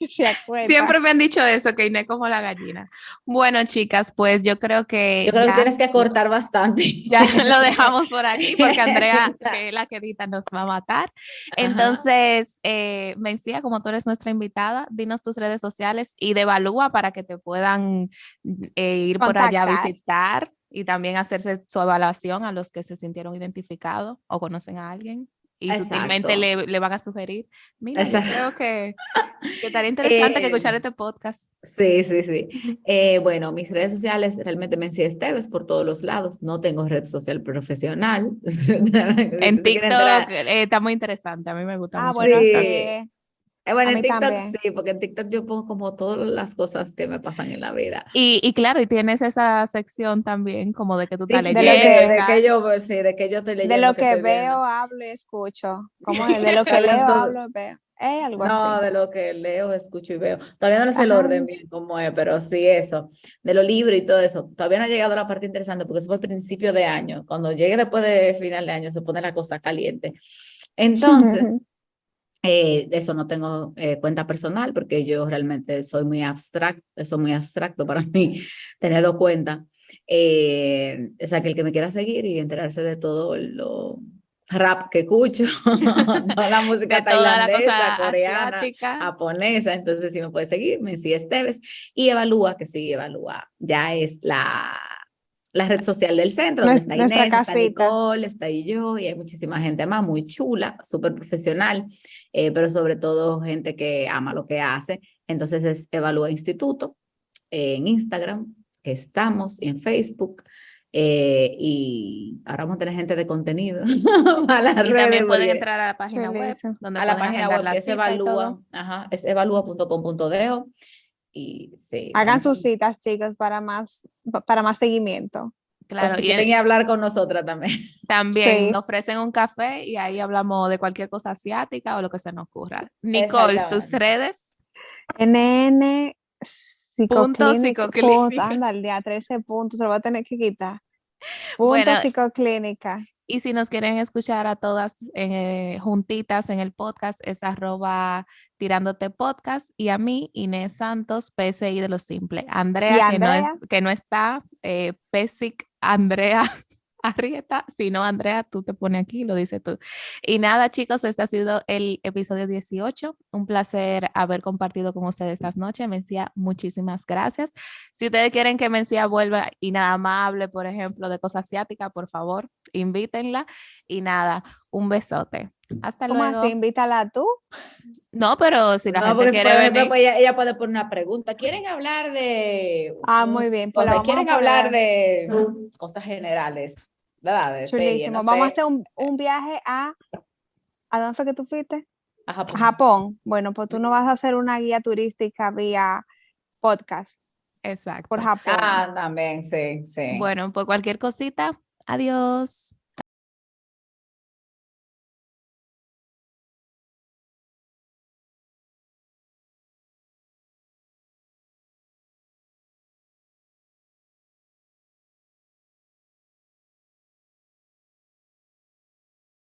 Speaker 4: se acuesta.
Speaker 2: Siempre me han dicho eso, que Inés como la gallina. Bueno, chicas, pues yo creo que
Speaker 3: Yo creo que
Speaker 2: ya,
Speaker 3: tienes que acortar bastante.
Speaker 2: ya lo dejamos por aquí porque Andrea, que es la que edita, nos va a matar.
Speaker 3: Ajá.
Speaker 2: Entonces, Mencía, como tú eres nuestra invitada, dinos tus redes sociales y de Evalúa para que te puedan ir por allá a
Speaker 4: Contactar.
Speaker 2: visitar y también hacerse su evaluación a los que se sintieron identificados o conocen a alguien y sutilmente
Speaker 3: Exacto.
Speaker 2: le van a sugerir, mira, yo
Speaker 3: Exacto.
Speaker 2: creo que estaría interesante que
Speaker 3: Eh,
Speaker 2: escuchar este podcast.
Speaker 3: sí, sí, sí. Bueno, mis redes sociales realmente Mencía Esteves por todos los lados. No tengo red social profesional. Si
Speaker 2: En
Speaker 3: tú te quieres
Speaker 2: TikTok
Speaker 3: enterar.
Speaker 2: está muy interesante, a mí me gusta
Speaker 4: Ah,
Speaker 2: mucho
Speaker 4: bueno, sí,
Speaker 2: TikTok.
Speaker 3: Sí. Bueno,
Speaker 4: a
Speaker 3: en
Speaker 4: mí
Speaker 3: TikTok
Speaker 4: también.
Speaker 3: sí, porque en TikTok yo pongo como todas las cosas que me pasan en la vida.
Speaker 2: Y claro, y tienes esa sección también como de que tú
Speaker 3: Sí,
Speaker 2: estás
Speaker 3: sí,
Speaker 4: De
Speaker 3: sí,
Speaker 4: lo
Speaker 2: leyendo y
Speaker 3: de
Speaker 4: que,
Speaker 3: que
Speaker 2: tal.
Speaker 3: yo, sí, de que yo estoy
Speaker 4: de
Speaker 3: leyendo,
Speaker 4: lo
Speaker 3: que
Speaker 4: que
Speaker 3: estoy viendo.
Speaker 4: veo, hablo y escucho. ¿Cómo es? De lo que
Speaker 3: Salen
Speaker 4: leo,
Speaker 3: todo.
Speaker 4: hablo, veo. Es algo
Speaker 3: No,
Speaker 4: así.
Speaker 3: de lo que leo, escucho y veo. Todavía no sé el
Speaker 4: Ajá.
Speaker 3: orden bien cómo es, pero sí eso. De los libros y todo eso. Todavía no ha llegado a la parte interesante porque eso fue al principio de año. Cuando llegue después de final de año se pone la cosa caliente. Entonces, de eso no tengo cuenta personal porque yo realmente soy muy abstracto, eso es muy abstracto para mí, tener dos cuentas. O sea, que el que me quiera seguir y enterarse de todo lo rap que escucho, toda la música
Speaker 2: De toda la
Speaker 3: tailandesa,
Speaker 2: cosa
Speaker 3: coreana,
Speaker 2: asiática.
Speaker 3: japonesa, entonces sí me puede seguir, Mencía Esteves, y Evalúa, que sí, Evalúa, ya es la red social del centro, donde está
Speaker 4: Nuestra
Speaker 3: Inés, está
Speaker 4: casita.
Speaker 3: Nicole, está y yo, y hay muchísima gente más, muy chula, súper profesional, pero sobre todo gente que ama lo que hace. Entonces es Evalúa Instituto en Instagram, que estamos, y en Facebook. Y ahora vamos a tener gente de contenido a las
Speaker 2: Y
Speaker 3: redes,
Speaker 2: también pueden
Speaker 3: porque
Speaker 2: entrar a la página web
Speaker 4: Chulísimo.
Speaker 2: donde
Speaker 3: a la
Speaker 2: pueden
Speaker 3: página
Speaker 2: agendar
Speaker 3: web
Speaker 2: la
Speaker 3: que es
Speaker 2: cita y todo.
Speaker 3: evalúa, ajá, es evalúa.com.de. Y sí,
Speaker 4: Hagan
Speaker 3: vamos a,
Speaker 4: sus citas, chicos, para más seguimiento.
Speaker 3: o
Speaker 2: Claro,
Speaker 3: si quieren ir a hablar con nosotras también.
Speaker 2: también
Speaker 4: Sí.
Speaker 2: nos ofrecen un café y ahí hablamos de cualquier cosa asiática o lo que se nos ocurra. Nicole, tus
Speaker 3: Exactamente.
Speaker 2: redes,
Speaker 4: NN
Speaker 2: punto
Speaker 4: Psicoclínica,
Speaker 2: psicoclínica.
Speaker 4: anda, al día 13 puntos, se lo voy a tener que quitar. Punto
Speaker 2: Bueno,
Speaker 4: Psicoclínica.
Speaker 2: y si nos quieren escuchar a todas juntitas en el podcast, es @ tirándote podcast y a mí, Inés Santos, PSI de lo simple.
Speaker 4: Y
Speaker 2: Andrea,
Speaker 4: Andrea,
Speaker 2: que no está, PSIC Andrea Arrieta. Si no, Andrea, tú te pones aquí, lo dices tú. Y nada, chicos, este ha sido el episodio 18. Un placer haber compartido con ustedes estas noches. Mencía, muchísimas gracias. Si ustedes quieren que Mencía vuelva y nada más hable, por ejemplo, de cosas asiáticas, por favor, invítenla. Y nada, un besote. Hasta
Speaker 4: ¿cómo así?
Speaker 2: luego.
Speaker 4: Invítala tú.
Speaker 2: No, pero si la
Speaker 3: No,
Speaker 2: gente
Speaker 3: porque si,
Speaker 2: quiere
Speaker 3: por ejemplo,
Speaker 2: venir,
Speaker 3: pues ella puede poner una pregunta. ¿Quieren hablar de
Speaker 4: Ah, muy bien, pues la
Speaker 3: cosas?
Speaker 4: vamos a
Speaker 3: ¿Quieren hablar
Speaker 4: poner.
Speaker 3: de cosas generales? ¿Verdad? De serie, no
Speaker 4: Chulísimo. Vamos a
Speaker 3: sé.
Speaker 4: hacer un viaje ¿a dónde fue que tú fuiste?
Speaker 3: A
Speaker 4: A
Speaker 3: Japón.
Speaker 4: Japón. Bueno, pues tú no vas a hacer una guía turística vía podcast por
Speaker 2: exacto.
Speaker 4: Japón.
Speaker 3: Ah, también, sí, sí.
Speaker 2: Bueno, por cualquier cosita, adiós.